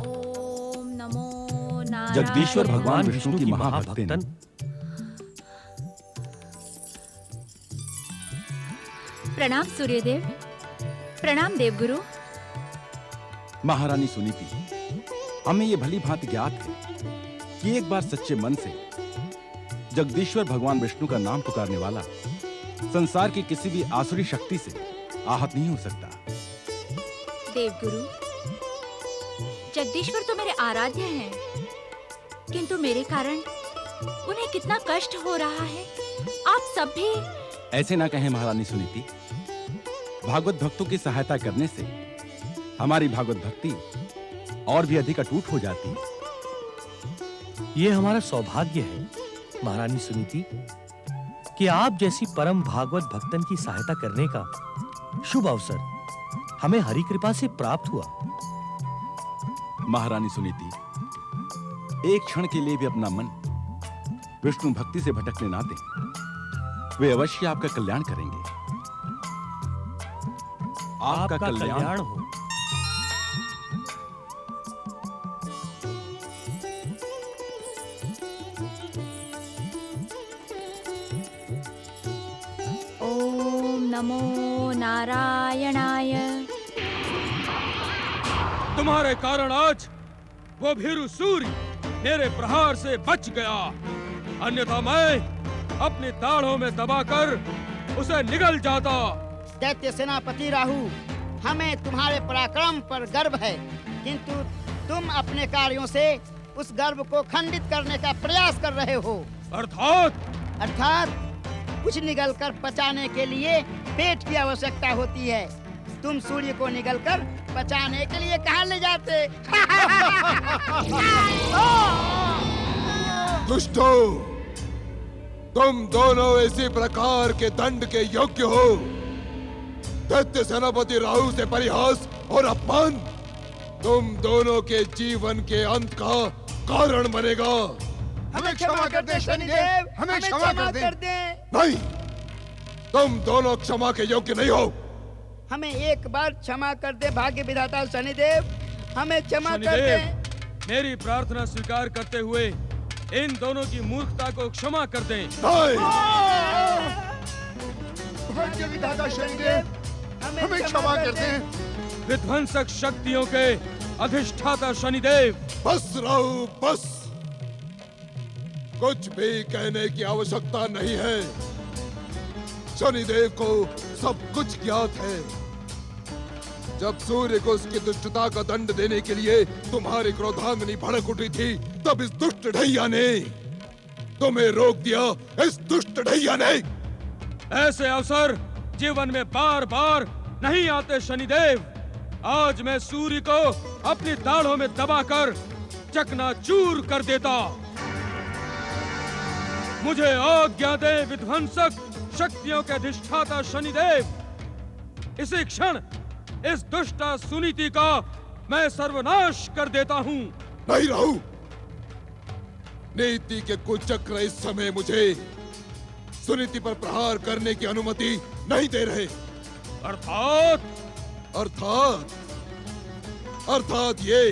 ओम नमो नारायण। जगदीश्वर भगवान विष्णु की महाभक्तिन। प्रणाम सूर्यदेव। प्रणाम देवगुरु। महारानी सुनीति, हमें यह भली भांति ज्ञात है कि एक बार सच्चे मन से जगदीश्वर भगवान विष्णु का नाम पुकारने वाला संसार की किसी भी आसुरी शक्ति से आहत नहीं हो सकता। देवगुरु, जगदीश्वर तो मेरे आराध्य हैं, किंतु मेरे कारण उन्हें कितना कष्ट हो रहा है, आप सब भी। ऐसे ना कहें महारानी सुनीति, भागवत भक्तों की सहायता करने से हमारी भागवत भक्ति और भी अधिक अटूट हो जाती। ये हमारा सौभाग्य है महारानी सुनीति कि आप जैसी परम भागवत भक्तन की सहायता करने का शुभ अवसर हमें हरि कृपा से प्राप्त हुआ। महारानी सुनीति, एक क्षण के लिए भी अपना मन विष्णु भक्ति से भटकने ना दें। वे अवश्य आपका कल्याण करेंगे। आपका कल्याण हो। ओम नमो नारायणाय। तुम्हारे कारण आज वो भीरू सूर्य मेरे प्रहार से बच गया, अन्यथा मैं अपनी दाढ़ों में दबाकर उसे निगल जाता। दैत्य सेनापति राहु, हमें तुम्हारे पराक्रम पर गर्व है, किंतु तुम अपने कार्यों से उस गर्व को खंडित करने का प्रयास कर रहे हो। अर्थात कुछ निगलकर पचाने के लिए पेट की आवश्यकता होती है। तुम सूर्य को निगलकर पचाने के लिए कहाँ ले जाते? दुष्टो, तुम दोनों इसी प्रकार के दंड के योग्य हो। दैत्य सेनापति राहु से परिहास और अपमान तुम दोनों के जीवन के अंत का कारण बनेगा। हमें क्षमा कर दे शनिदेव, हमें क्षमा कर दे। नहीं, तुम दोनों क्षमा के योग्य नहीं हो। हमें एक बार क्षमा कर दे भाग्य विधाता शनिदेव, हमें क्षमा कर दे। मेरी प्रार्थना स्वीकार करते हुए इन दोनों की मूर्खता को क्षमा कर दें। भाग्य विधाता शनिदेव, हमें क्षमा कर दें। विध्वंसक शक्तियों के अधिष्ठाता शनिदेव। बस राहु, बस। कुछ भी कहने की आवश्यकता नहीं है। शनिदेव को सब कुछ ज्ञात है। जब सूर्य को उसकी दुष्टता का दंड देने के लिए तुम्हारी क्रोधाग्नि भड़क उठी थी, तब इस दुष्ट ढैया ने तुम्हें रोक दिया। इस दुष्ट ढैया ने। ऐसे अवसर जीवन में बार बार नहीं आते शनिदेव। आज मैं सूर्य को अपनी दाढ़ों में दबाकर चकनाचूर कर देता। मुझे आज्ञा दे विध्वंसक शक्तियों के अधिष्ठाता शनिदेव। इसी क्षण इस दुष्टा सुनीति का मैं सर्वनाश कर देता हूँ। नहीं राहु, नीति के कुचक्र इस समय मुझे सुनीति पर प्रहार करने की अनुमति नहीं दे रहे। अर्थात ये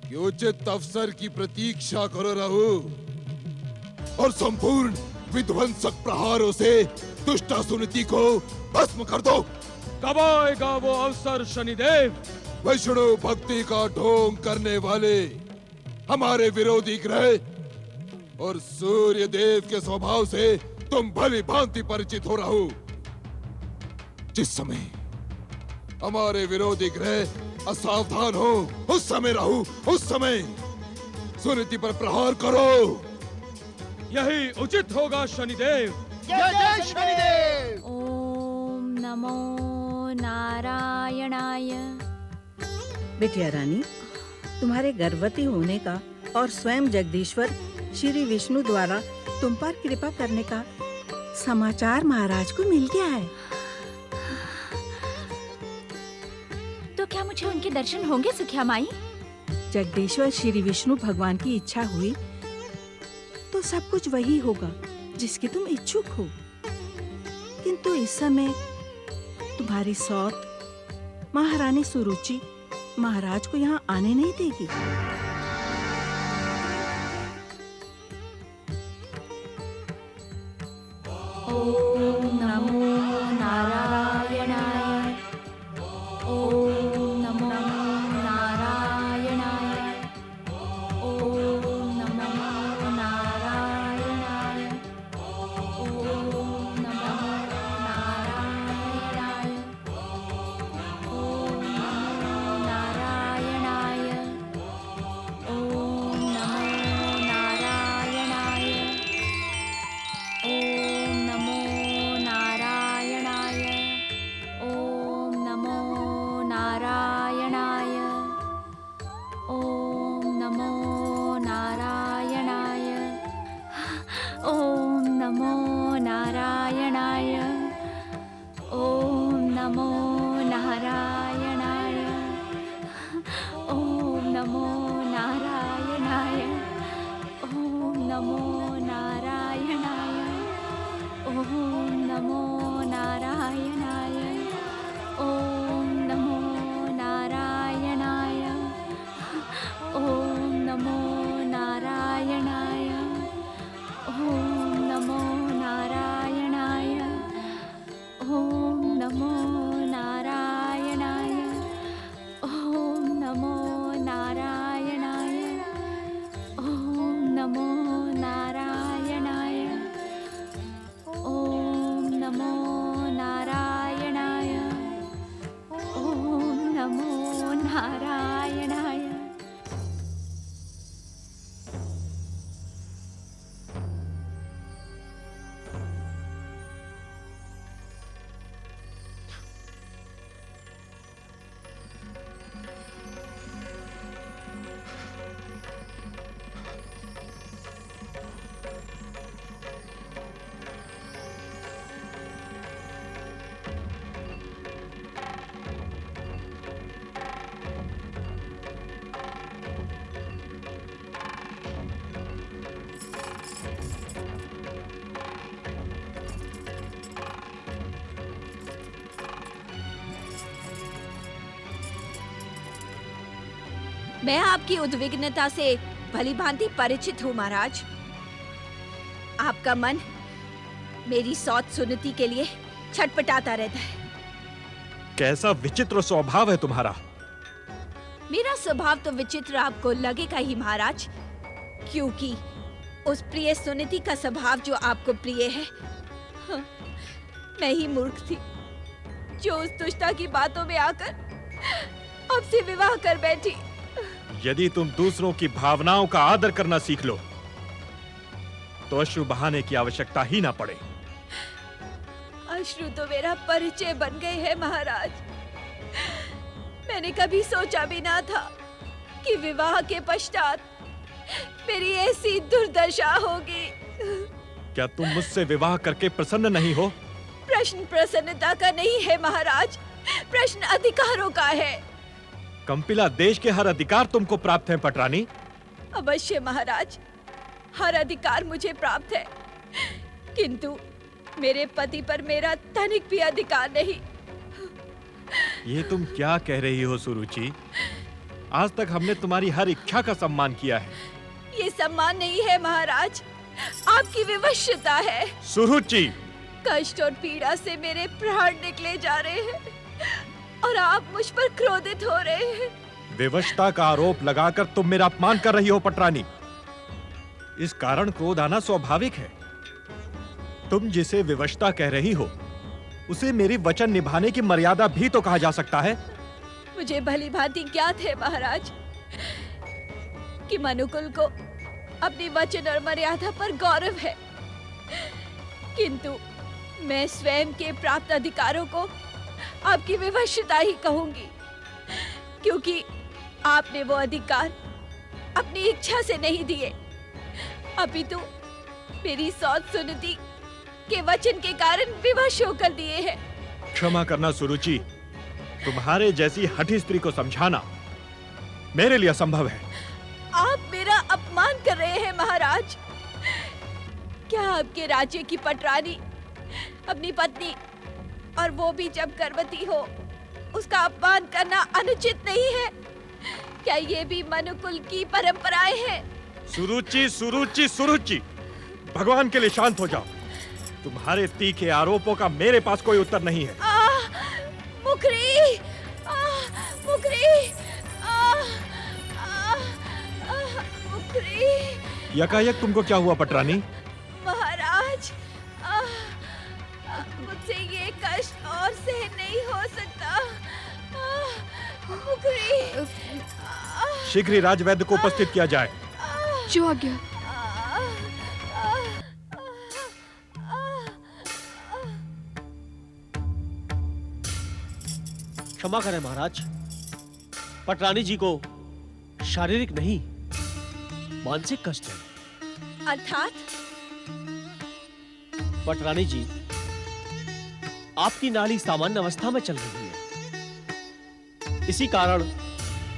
कि उचित अवसर की प्रतीक्षा करो राहु और संपूर्ण विध्वंसक प्रहारों से दुष्टा सुनीति को भस्म कर दो। कब आएगा वो अवसर शनिदेव? विष्णु भक्ति का ढोंग करने वाले हमारे विरोधी ग्रह और सूर्य देव के स्वभाव से तुम भली भांति परिचित हो रहो। जिस समय हमारे विरोधी ग्रह असावधान हो, उस समय राहु, उस समय सुनीति पर प्रहार करो। यही उचित होगा शनिदेव। जय जय शनिदेव। ओम नमो नारायणाय। बिटिया रानी, तुम्हारे गर्भवती होने का और स्वयं जगदीश्वर श्री विष्णु द्वारा तुम पर कृपा करने का समाचार महाराज को मिल गया है। तो क्या मुझे उनके दर्शन होंगे सुखिया माई? जगदीश्वर श्री विष्णु भगवान की इच्छा हुई तो सब कुछ वही होगा जिसके तुम इच्छुक हो। किंतु इस समय तुम्हारी सौत महारानी सुरुचि महाराज को यहाँ आने नहीं देगी। ओम नमो नारायणाय। ओम नमो नमो नारायणाय। ओम नमो नारायणाय। ओम नमो नारायणाय। ओम नमो नारायणाय। ओम नमो नारायणाय। ओम नमो नारायणाय। ओम नमो नारायणाय। ओम नमो नारायणाय। ओम नमो नारायणाय। ओम नमो नारायणाय। मैं आपकी उद्विग्नता से भली भांति परिचित हूँ महाराज। आपका मन मेरी सौत सुनती के लिए छटपटाता रहता है। कैसा विचित्र स्वभाव है तुम्हारा। मेरा स्वभाव तो विचित्र आपको लगेगा ही महाराज, क्योंकि उस प्रिय सुनीति का स्वभाव जो आपको प्रिय है, हाँ, मैं ही मूर्ख थी जो उस दुष्टा की बातों में आकर आपसे विवाह कर बैठी। यदि तुम दूसरों की भावनाओं का आदर करना सीख लो तो अश्रु बहाने की आवश्यकता ही ना पड़े। अश्रु तो मेरा परिचय बन गए हैं महाराज। मैंने कभी सोचा भी ना था कि विवाह के पश्चात मेरी ऐसी दुर्दशा होगी। क्या तुम मुझसे विवाह करके प्रसन्न नहीं हो? प्रश्न प्रसन्नता का नहीं है महाराज, प्रश्न अधिकारों का है। कंपिला, देश के हर अधिकार तुमको प्राप्त हैं पटरानी। अवश्य महाराज, हर अधिकार मुझे प्राप्त है, किंतु मेरे पति पर मेरा तनिक भी अधिकार नहीं। ये तुम क्या कह रही हो सुरुचि? आज तक हमने तुम्हारी हर इच्छा का सम्मान किया है। ये सम्मान नहीं है महाराज, आपकी विवशता है। सुरुचि, कष्ट और पीड़ा से मेरे प्राण निकले जा रहे हैं और आप मुझ पर क्रोधित हो रहे हैं। विवशता का आरोप लगाकर तुम मेरा अपमान कर रही हो पटरानी। इस कारण क्रोध आना स्वाभाविक है। तुम जिसे विवशता कह रही हो उसे मेरी वचन निभाने की मर्यादा भी तो कहा जा सकता है। मुझे भली भांति ज्ञात है महाराज कि मनुकुल को अपनी वचन और मर्यादा पर गौरव है, किंतु मैं स्वयं के प्राप्त अधिकारों को आपकी विवशता ही कहूंगी, क्योंकि आपने वो अधिकार अपनी इच्छा से नहीं दिए, अपितु मेरी सौत सुनती के वचन के कारण विवश होकर दिए हैं। क्षमा करना सुरुचि, तुम्हारे जैसी हठी स्त्री को समझाना मेरे लिए असंभव है। आप मेरा अपमान कर रहे हैं महाराज। क्या आपके राज्य की पटरानी अपनी पत्नी, और वो भी जब गर्भवती हो, उसका अपमान करना अनुचित नहीं है? क्या ये भी मनुकुल की परंपराएं हैं? सुरुचि, सुरुचि, सुरुचि, भगवान के लिए शांत हो जाओ। तुम्हारे तीखे आरोपों का मेरे पास कोई उत्तर नहीं है। मुखरी, मुखरी, मुखरी। यकायक तुमको क्या हुआ पटरानी? महाराज, मुझसे ये कष्ट और सहन नहीं हो सकता। मुखरी। शीघ्र ही राजवैद्य को उपस्थित किया जाए। जो आ गया। क्षमा करें महाराज, पटरानी जी को शारीरिक नहीं मानसिक कष्ट है। अर्थात? पटरानी जी, आपकी नाड़ी सामान्य अवस्था में चल रही है। इसी कारण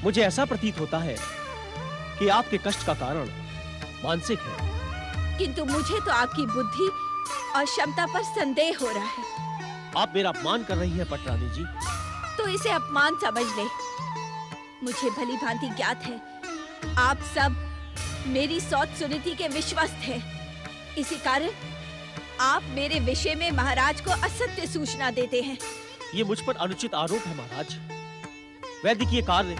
मुझे ऐसा प्रतीत होता है कि आपके कष्ट का कारण मानसिक है। किंतु मुझे तो आपकी बुद्धि और क्षमता पर संदेह हो रहा है। आप मेरा अपमान कर रही हैं पटरानी जी। तो इसे अपमान समझ ले। मुझे भली भांति ज्ञात है आप सब मेरी सौत सुनीति के विश्वस्त हैं। इसी कारण आप मेरे विषय में महाराज को असत्य सूचना देते हैं। ये मुझ पर अनुचित आरोप है महाराज। वैदिकीय कार्य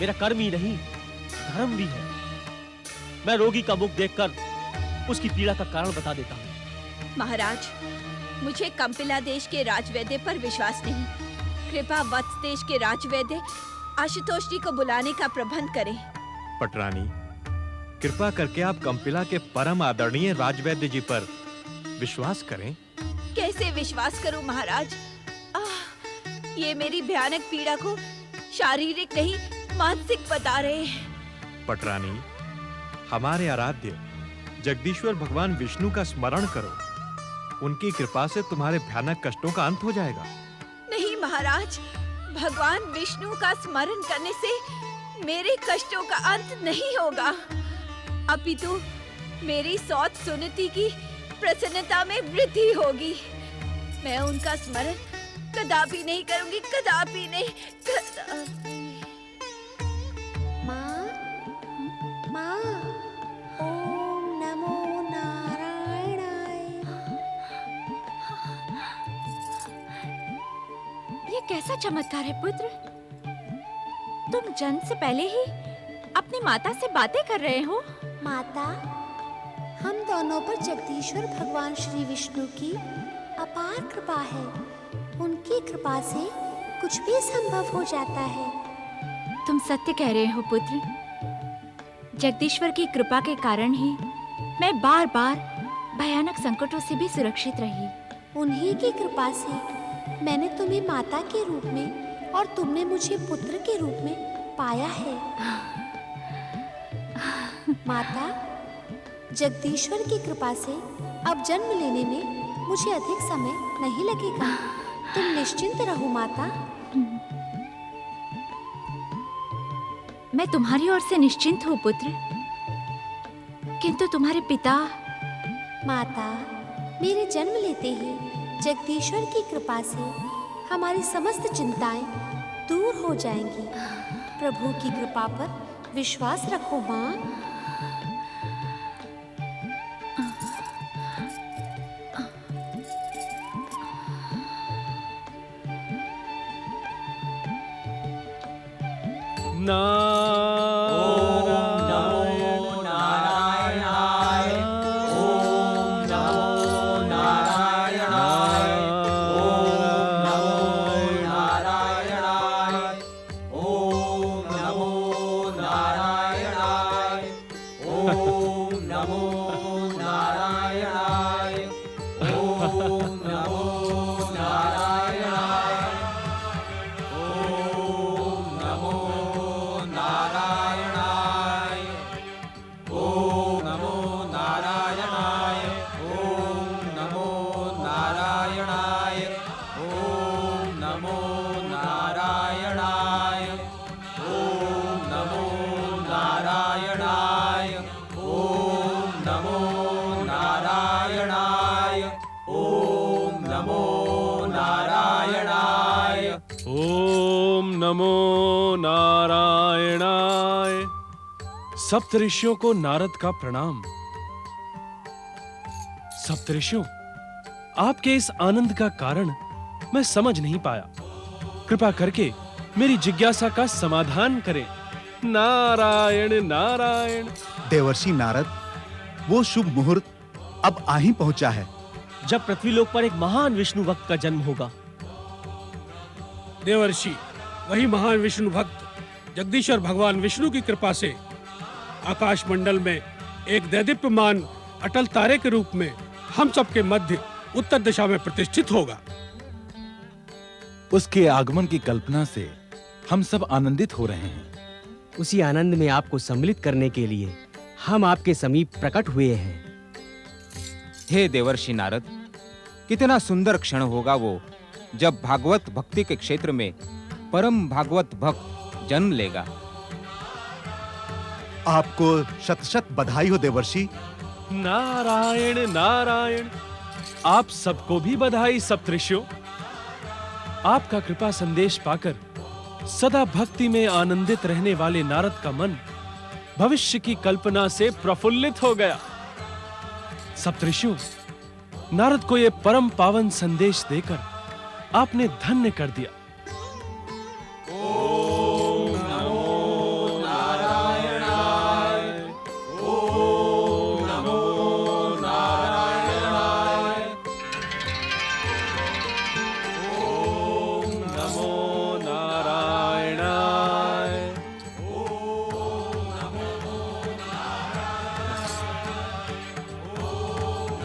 मेरा कर्म ही नहीं धर्म भी है। मैं रोगी का मुख देखकर उसकी पीड़ा का कारण बता देता हूँ। महाराज, मुझे कंपिला देश के राजवैद्य पर विश्वास नहीं। कृपा वत्स देश के राजवैद्य आशुतोष जी को बुलाने का प्रबंध करें। पटरानी, कृपा करके आप कंपिला के परम आदरणीय राजवैद्य जी पर विश्वास करें। कैसे विश्वास करूं महाराज? ये मेरी भयानक पीड़ा को शारीरिक नहीं मानसिक बता रहे हैं। पटरानी, हमारे आराध्य जगदीश्वर भगवान विष्णु का स्मरण करो। उनकी कृपा से तुम्हारे भयानक कष्टों का अंत हो जाएगा। नहीं महाराज, भगवान विष्णु का स्मरण करने से मेरे कष्टों का अंत नहीं होगा, अपितु मेरी सौत सुनीति की प्रसन्नता में वृद्धि होगी। मैं उनका स्मरण कदापि नहीं करूंगी, कदापि नहीं, कदापि। माँ, माँ, ओम नमो नारायणाय। ये कैसा चमत्कार है पुत्र? तुम जन्म से पहले ही अपनी माता से बातें कर रहे हो। माता, हम दोनों पर जगदीश्वर भगवान श्री विष्णु की अपार कृपा है। उनकी कृपा से कुछ भी संभव हो जाता है। तुम सत्य कह रहे हो पुत्र। जगदीश्वर की कृपा के कारण ही मैं बार बार भयानक संकटों से भी सुरक्षित रही। उन्हीं की कृपा से मैंने तुम्हें माता के रूप में और तुमने मुझे पुत्र के रूप में पाया है। माता, जगदीश्वर की कृपा से अब जन्म लेने में मुझे अधिक समय नहीं लगेगा। तुम निश्चिंत रहो माता। मैं तुम्हारी ओर से निश्चिंत हूँ पुत्र, किंतु तुम्हारे पिता। माता, मेरे जन्म लेते ही जगदीश्वर की कृपा से हमारी समस्त चिंताएं दूर हो जाएंगी। प्रभु की कृपा पर विश्वास रखो माँ। सप्तऋषियों को नारद का प्रणाम। सप्तऋषियों, आपके इस आनंद का कारण मैं समझ नहीं पाया। कृपा करके मेरी जिज्ञासा का समाधान करें। नारायण नारायण। देवर्षि नारद, वो शुभ मुहूर्त अब आ ही पहुंचा है जब पृथ्वीलोक पर एक महान विष्णु भक्त का जन्म होगा। देवर्षि, वही महान विष्णु भक्त जगदीश्वर भगवान विष्णु की कृपा से आकाश मंडल में एक दैदीप्यमान अटल तारे के रूप में हम सबके मध्य उत्तर दिशा में प्रतिष्ठित होगा। उसके आगमन की कल्पना से हम सब आनंदित हो रहे हैं। उसी आनंद में आपको सम्मिलित करने के लिए हम आपके समीप प्रकट हुए हैं। हे देवर्षि नारद, कितना सुंदर क्षण होगा वो जब भागवत भक्ति के क्षेत्र में परम भागवत भक्त जन्म लेगा। आपको शत शत बधाई हो देवर्षि। नारायण नारायण। आप सबको भी बधाई सप्तऋषियों। आपका कृपा संदेश पाकर सदा भक्ति में आनंदित रहने वाले नारद का मन भविष्य की कल्पना से प्रफुल्लित हो गया। सप्तऋषियों, नारद को यह परम पावन संदेश देकर आपने धन्य कर दिया।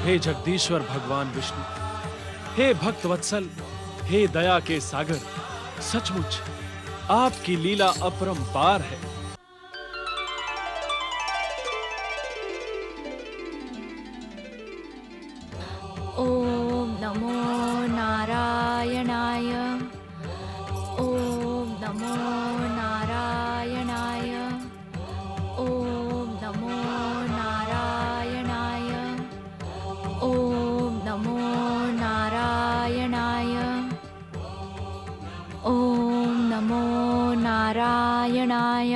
हे जगदीश्वर भगवान विष्णु, हे भक्त वत्सल, हे दया के सागर, सचमुच आपकी लीला अपरंपार है। ओम नमो नारायणाय। ओम नमो नारायणाय। ओम नमो नारायणाय। ओम नमो नारायणाय। ओम नमो नारायणाय।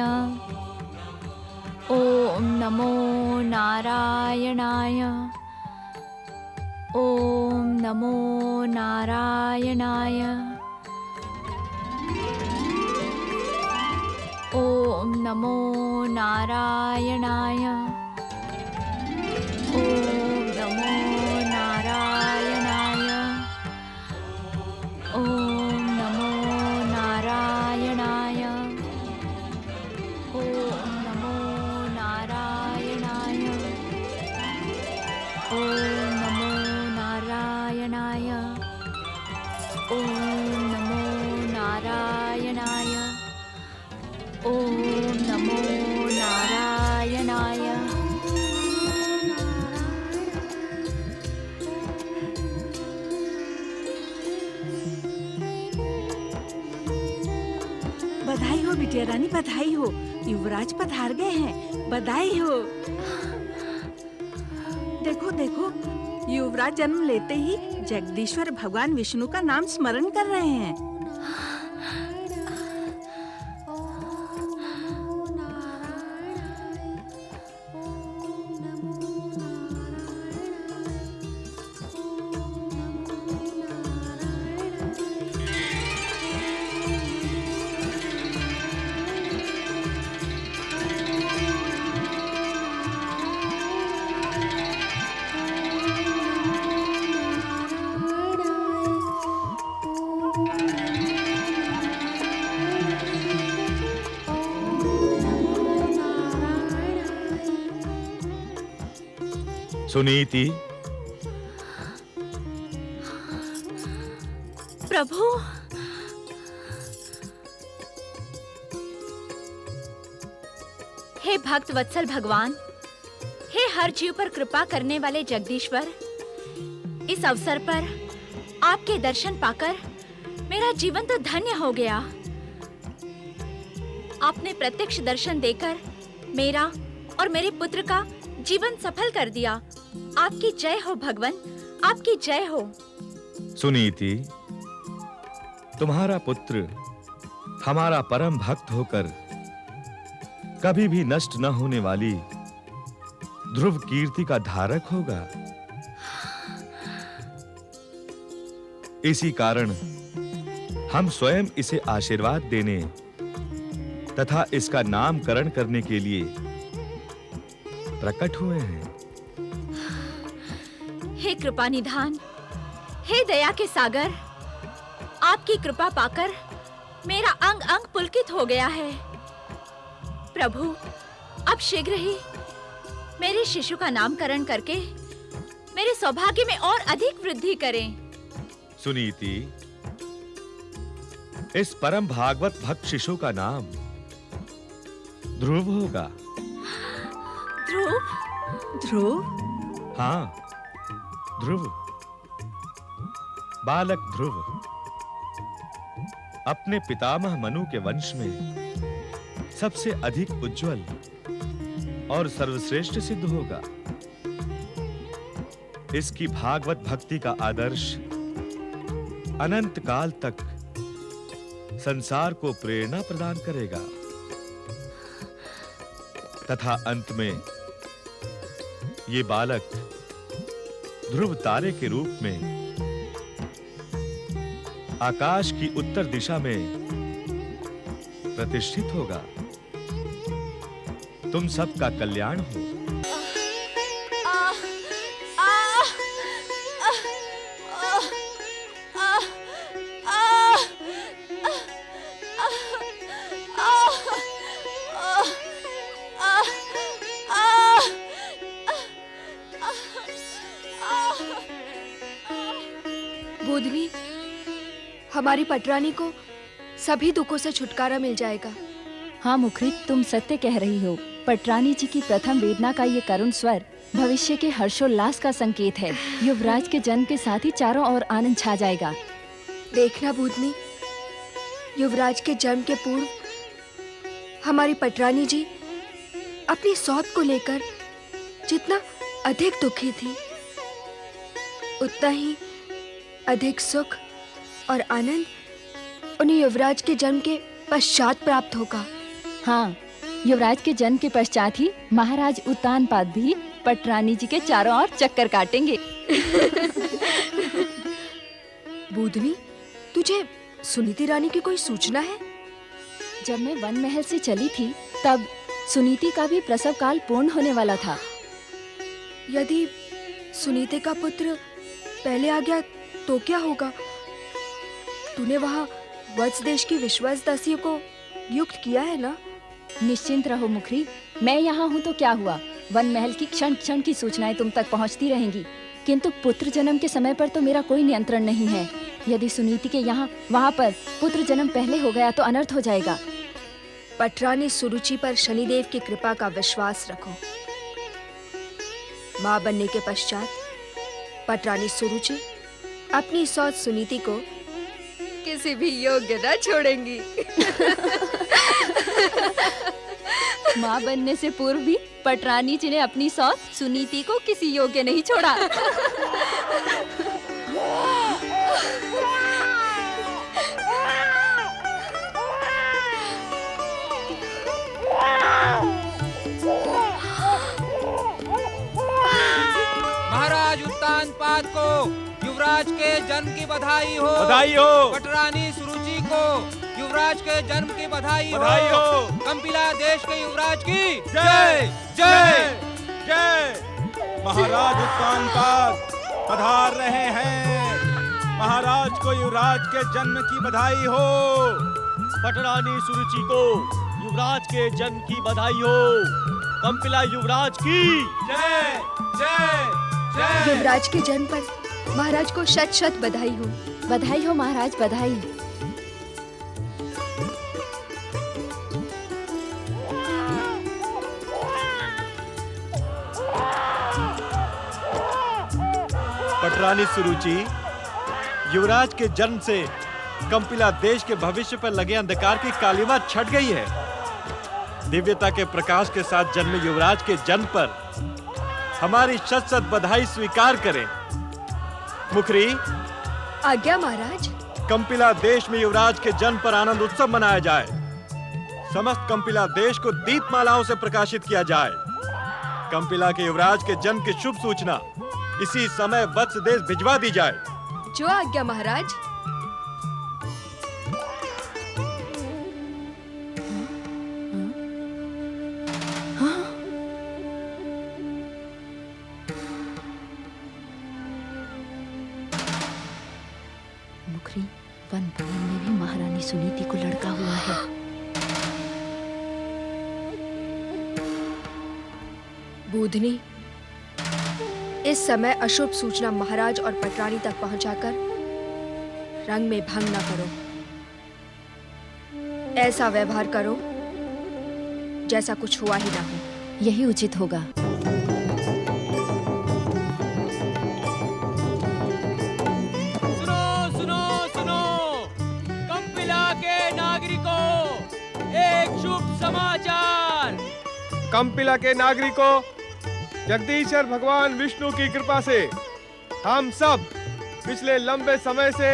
ओम नमो नारायणाय। ओम नमो नारायणाय। ओम नमो नारायणाय। ओम नमो नारायणाय। ओम नमो नारायणाय। ओम नमो नारायणाय। ओम नमो नारायणाय। ओम नमो नारायणाय। ओम नमो नारायणाय। बधाई हो बिटिया रानी, बधाई हो। युवराज पधार गए हैं, बधाई हो। देखो देखो, युवराज जन्म लेते ही जगदीश्वर भगवान विष्णु का नाम स्मरण कर रहे हैं। सुनीति, प्रभु, हे भक्त वत्सल भगवान, हे हर जीव पर कृपा करने वाले जगदीश्वर, इस अवसर पर आपके दर्शन पाकर मेरा जीवन तो धन्य हो गया। आपने प्रत्यक्ष दर्शन देकर मेरा और मेरे पुत्र का जीवन सफल कर दिया। आपकी जय हो भगवान, आपकी जय हो। सुनीति, तुम्हारा पुत्र हमारा परम भक्त होकर कभी भी नष्ट न होने वाली ध्रुव कीर्ति का धारक होगा। इसी कारण हम स्वयं इसे आशीर्वाद देने तथा इसका नामकरण करने के लिए प्रकट हुए हैं। हे कृपा निधान, हे दया के सागर, आपकी कृपा पाकर मेरा अंग अंग पुलकित हो गया है। प्रभु, अब शीघ्र ही मेरे शिशु का नामकरण करके मेरे सौभाग्य में और अधिक वृद्धि करें। सुनीति, इस परम भागवत भक्त शिशु का नाम ध्रुव होगा। ध्रुव? ध्रुव? हाँ, ध्रुव, बालक ध्रुव अपने पितामह मनु के वंश में सबसे अधिक उज्जवल और सर्वश्रेष्ठ सिद्ध होगा। इसकी भागवत भक्ति का आदर्श अनंत काल तक संसार को प्रेरणा प्रदान करेगा तथा अंत में ये बालक ध्रुव तारे के रूप में आकाश की उत्तर दिशा में प्रतिष्ठित होगा। तुम सबका कल्याण हो। बोधनी, हमारी पटरानी को सभी दुखों से छुटकारा मिल जाएगा। हाँ मुखरी, तुम सत्य कह रही हो। पटरानी जी की प्रथम वेदना का ये करुण स्वर भविष्य के हर्षोल्लास का संकेत है। युवराज के जन्म के साथ ही चारों ओर आनंद छा जाएगा। देखना बोधनी, युवराज के जन्म के पूर्व हमारी पटरानी जी अपनी सौत को लेकर जितना अधिक दुखी थी, उतना ही अधिक सुख और आनंद उन्हें युवराज के जन्म के पश्चात प्राप्त होगा। हाँ, युवराज के जन्म के पश्चात ही महाराज उत्तानपाद भी पटरानी जी के चारों ओर चक्कर काटेंगे। बोधनी, तुझे सुनीति रानी की कोई सूचना है? जब मैं वन महल से चली थी तब सुनीति का भी प्रसव काल पूर्ण होने वाला था। यदि सुनीति का पुत्र पहले आ गया तो क्या होगा? तूने वहाँ वत्स देश की विश्वास दासियों को नियुक्त किया है ना? निश्चिंत रहो मुखरी, मैं यहाँ हूँ तो क्या हुआ? वन महल की क्षण क्षण की सूचनाएं तुम तक पहुँचती रहेंगी, किंतु पुत्र जन्म के समय पर तो मेरा कोई नियंत्रण नहीं है। यदि सुनीति के यहाँ वहाँ पर पुत्र जन्म पहले हो गया तो अनर्थ हो जाएगा। पटरानी सुरुचि पर शनिदेव की कृपा का विश्वास रखो। माँ बनने के पश्चात पटरानी सुरुचि अपनी सौत सुनीति को किसी भी योग्य न छोड़ेंगी। माँ बनने से पूर्व भी पटरानी जी ने अपनी सौत सुनीति को किसी योग्य नहीं छोड़ा। महाराज उत्तानपाद को युवराज के जन्म की बधाई हो। बधाई हो। पटरानी सुरुचि को युवराज के जन्म की बधाई हो। कंपिला देश के युवराज की जय जय जय। महाराज उत्तानपाद पधार रहे हैं। महाराज को युवराज के जन्म की बधाई हो। पटरानी सुरुचि को युवराज के जन्म की बधाई हो। कंपिला युवराज की जय जय जय। युवराज के जन्म पर महाराज को शत शत बधाई हो। बधाई हो महाराज, बधाई। पटरानी सुरुचि, युवराज के जन्म से कंपिला देश के भविष्य पर लगे अंधकार की कालिमा छट गई है। दिव्यता के प्रकाश के साथ जन्मे युवराज के जन्म पर हमारी शत शत बधाई स्वीकार करें। मुखरी, आज्ञा महाराज। कंपिला देश में युवराज के जन्म पर आनंद उत्सव मनाया जाए। समस्त कंपिला देश को दीपमालाओं से प्रकाशित किया जाए। कंपिला के युवराज के जन्म की शुभ सूचना इसी समय वत्स देश भिजवा दी जाए। जो आज्ञा महाराज। मुखरी, वन भवन में भी महारानी सुनीति को लड़का हुआ है। बोधनी, इस समय अशुभ सूचना महाराज और पटरानी तक पहुंचाकर रंग में भंग न करो। ऐसा व्यवहार करो जैसा कुछ हुआ ही ना हो। यही उचित होगा। सुनो सुनो सुनो, कंपिला के नागरिकों, एक शुभ समाचार। कंपिला के नागरिकों, जगदीश्वर भगवान विष्णु की कृपा से हम सब पिछले लंबे समय से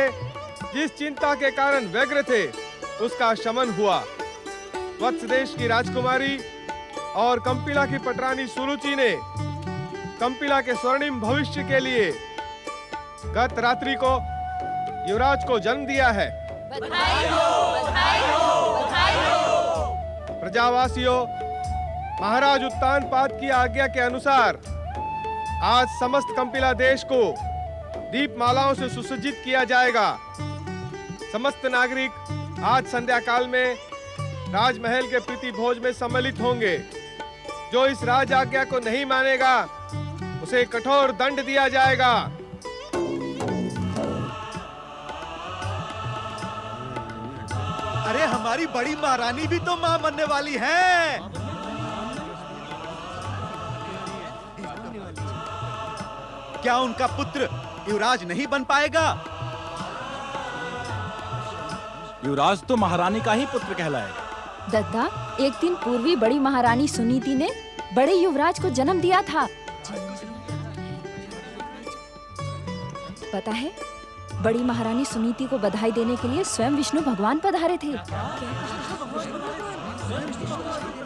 जिस चिंता के कारण व्यग्र थे उसका शमन हुआ। वत्स देश की राजकुमारी और कंपिला की पटरानी सुरुचि ने कंपिला के स्वर्णिम भविष्य के लिए गत रात्रि को युवराज को जन्म दिया है। बधाई हो, बधाई हो, बधाई हो। प्रजावासियों, महाराज उत्तानपाद की आज्ञा के अनुसार आज समस्त कंपिला देश को दीपमालाओं से सुसज्जित किया जाएगा। समस्त नागरिक आज संध्या काल में राजमहल के प्रीति भोज में सम्मिलित होंगे। जो इस राज आज्ञा को नहीं मानेगा उसे कठोर दंड दिया जाएगा। अरे हमारी बड़ी महारानी भी तो मां बनने वाली है। क्या उनका पुत्र युवराज नहीं बन पाएगा? युवराज तो महारानी का ही पुत्र कहलाएगा। दद्दा, एक दिन पूर्वी बड़ी महारानी सुनीति ने बड़े युवराज को जन्म दिया था। पता है, बड़ी महारानी सुनीति को बधाई देने के लिए स्वयं विष्णु भगवान पधारे थे।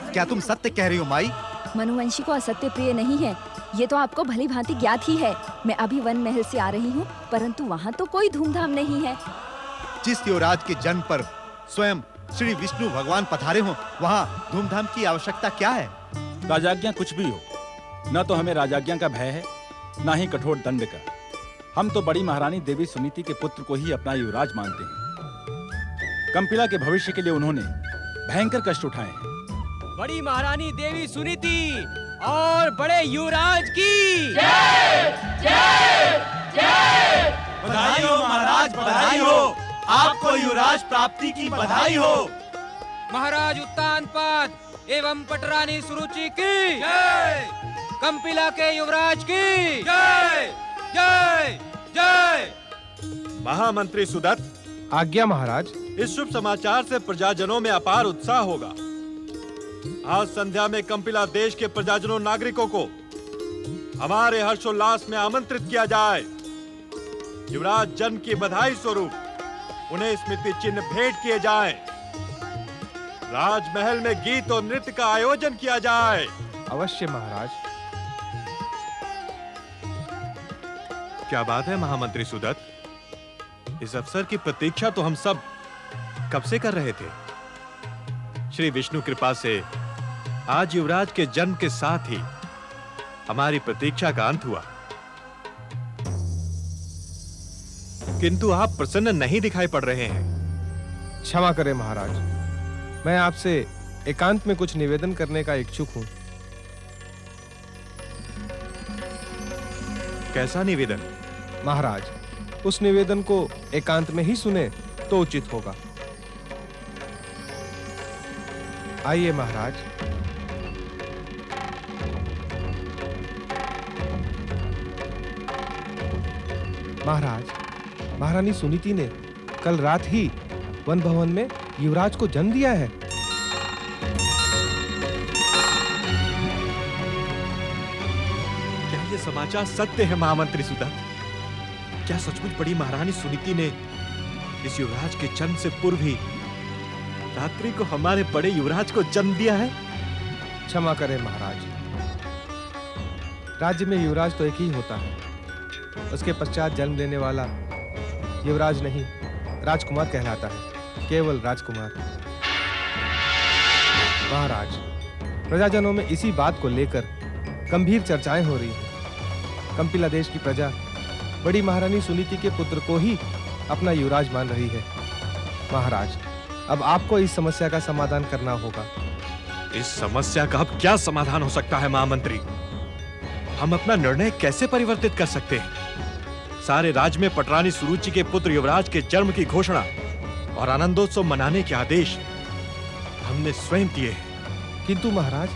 क्या तुम सत्य कह रही हो माई? मनुवंशी को असत्य प्रिय नहीं है, ये तो आपको भली भांति ज्ञात ही है। मैं अभी वन महल से आ रही हूँ, परंतु वहाँ तो कोई धूमधाम नहीं है। जिस युवराज के जन्म पर स्वयं श्री विष्णु भगवान पधारे हो, वहाँ धूमधाम की आवश्यकता क्या है? राजाज्ञा कुछ भी हो, न तो हमें राजाज्ञा का भय है, न ही कठोर दंड का। हम तो बड़ी महारानी देवी सुनीति के पुत्र को ही अपना युवराज मानते हैं। कंपिला के भविष्य के लिए उन्होंने भयंकर कष्ट उठाए हैं। बड़ी महारानी देवी सुनीति और बड़े युवराज की जय जय जय। बधाई हो महाराज, बधाई हो। आपको युवराज प्राप्ति की बधाई हो। महाराज उत्तानपाद एवं पटरानी सुरुचि की जय। कंपिला के युवराज की जय जय जय। महामंत्री सुदत्त, आज्ञा महाराज। इस शुभ समाचार से प्रजाजनों में अपार उत्साह होगा। आज संध्या में कंपिला देश के प्रजाजनों नागरिकों को हमारे हर्षोल्लास में आमंत्रित किया जाए। युवराज जन्म की बधाई स्वरूप उन्हें स्मृति चिन्ह भेंट किए जाएं। राजमहल में गीत और नृत्य का आयोजन किया जाए। अवश्य महाराज। क्या बात है महामंत्री सुदत्त, इस अवसर की प्रतीक्षा तो हम सब कब से कर रहे थे। श्री विष्णु कृपा से आज युवराज के जन्म के साथ ही हमारी प्रतीक्षा का अंत हुआ। किंतु आप प्रसन्न नहीं दिखाई पड़ रहे हैं। क्षमा करें महाराज, मैं आपसे एकांत में कुछ निवेदन करने का इच्छुक हूँ। कैसा निवेदन? महाराज, उस निवेदन को एकांत में ही सुने तो उचित होगा। आइए महाराज। महाराज, महारानी सुनीति ने कल रात ही वन भवन में युवराज को जन्म दिया है। क्या ये समाचार सत्य है महामंत्री सुदत्त? क्या सचमुच बड़ी महारानी सुनीति ने इस युवराज के जन्म से पूर्व ही रात्रि को हमारे बड़े युवराज को जन्म दिया है? क्षमा करें महाराज, राज्य में युवराज तो एक ही होता है। उसके पश्चात जन्म लेने वाला युवराज नहीं, राजकुमार कहलाता है, केवल राजकुमार। महाराज, प्रजाजनों में इसी बात को लेकर गंभीर चर्चाएं हो रही हैं। कंपिला देश की प्रजा बड़ी महारानी सुनीति के पुत्र को ही अपना युवराज मान रही है। महाराज, अब आपको इस समस्या का समाधान करना होगा। इस समस्या का अब क्या समाधान हो सकता है महामंत्री? हम अपना निर्णय कैसे परिवर्तित कर सकते हैं? सारे राज्य में पटरानी सुरुचि के पुत्र युवराज के जन्म की घोषणा और आनंदोत्सव मनाने के आदेश हमने स्वयं दिए हैं। किंतु महाराज।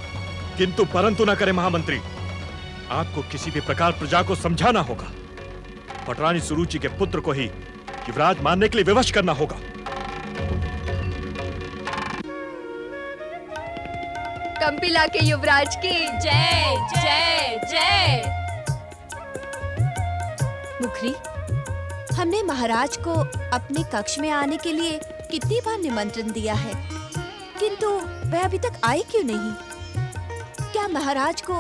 किंतु परंतु न करें महामंत्री, आपको किसी भी प्रकार प्रजा को समझाना होगा। पटरानी सुरुचि के पुत्र को ही युवराज मानने के लिए विवश करना होगा। कंपिला के युवराज की जय जय जय। मुखरी, हमने महाराज को अपने कक्ष में आने के लिए कितनी बार निमंत्रण दिया है, किंतु वह अभी तक आए क्यों नहीं? क्या महाराज को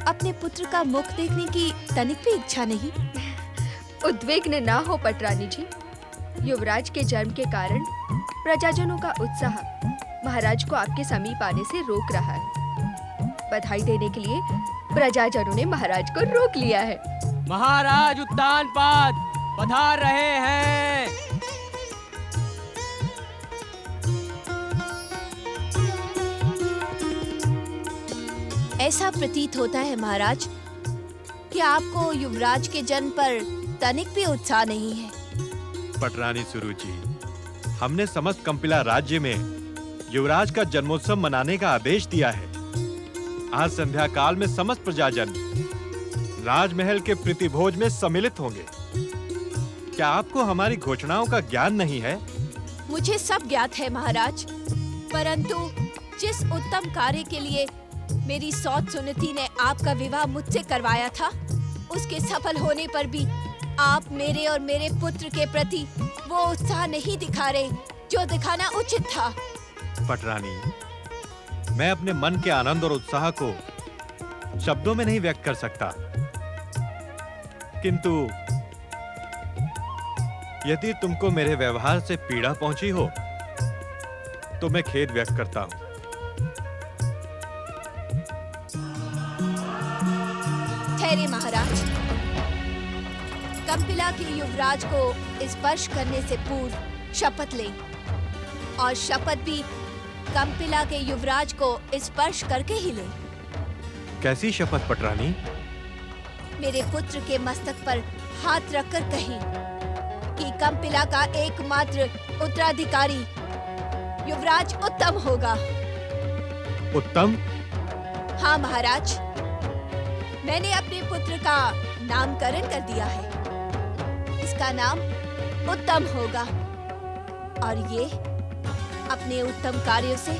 अपने पुत्र का मुख देखने की तनिक भी इच्छा नहीं? उद्विग्न ना हो पटरानी जी। युवराज के जन्म के कारण प्रजाजनों का उत्साह महाराज को आपके समीप आने से रोक रहा है। बधाई देने के लिए प्रजाजनों ने महाराज को रोक लिया है। महाराज उत्तानपाद पधार रहे हैं। ऐसा प्रतीत होता है महाराज कि आपको युवराज के जन्म पर तनिक भी उत्साह नहीं है। पटरानी सुरुचि, हमने समस्त कंपिला राज्य में युवराज का जन्मोत्सव मनाने का आदेश दिया है। आज संध्या काल में समस्त प्रजाजन राजमहल के प्रीतिभोज में सम्मिलित होंगे। क्या आपको हमारी घोषणाओं का ज्ञान नहीं है? मुझे सब ज्ञात है महाराज, परंतु जिस उत्तम कार्य के लिए मेरी सौत सुनीति ने आपका विवाह मुझसे करवाया था, उसके सफल होने पर भी आप मेरे और मेरे पुत्र के प्रति वो उत्साह नहीं दिखा रहे जो दिखाना उचित था। पटरानी, मैं अपने मन के आनंद और उत्साह को शब्दों में नहीं व्यक्त कर सकता, किंतु यदि तुमको मेरे व्यवहार से पीड़ा पहुंची हो तो मैं खेद व्यक्त करता हूं। ठहरे महाराज, कंपिला के युवराज को स्पर्श करने से पूर्व शपथ लें, और शपथ भी कंपिला के युवराज को स्पर्श करके ही लें। कैसी शपथ पटरानी? मेरे पुत्र के मस्तक पर हाथ रखकर कहें कि कंपिला का एकमात्र उत्तराधिकारी युवराज उत्तम होगा। उत्तम? हाँ महाराज, मैंने अपने पुत्र का नामकरण कर दिया है। इसका नाम उत्तम होगा, और ये अपने उत्तम कार्यों से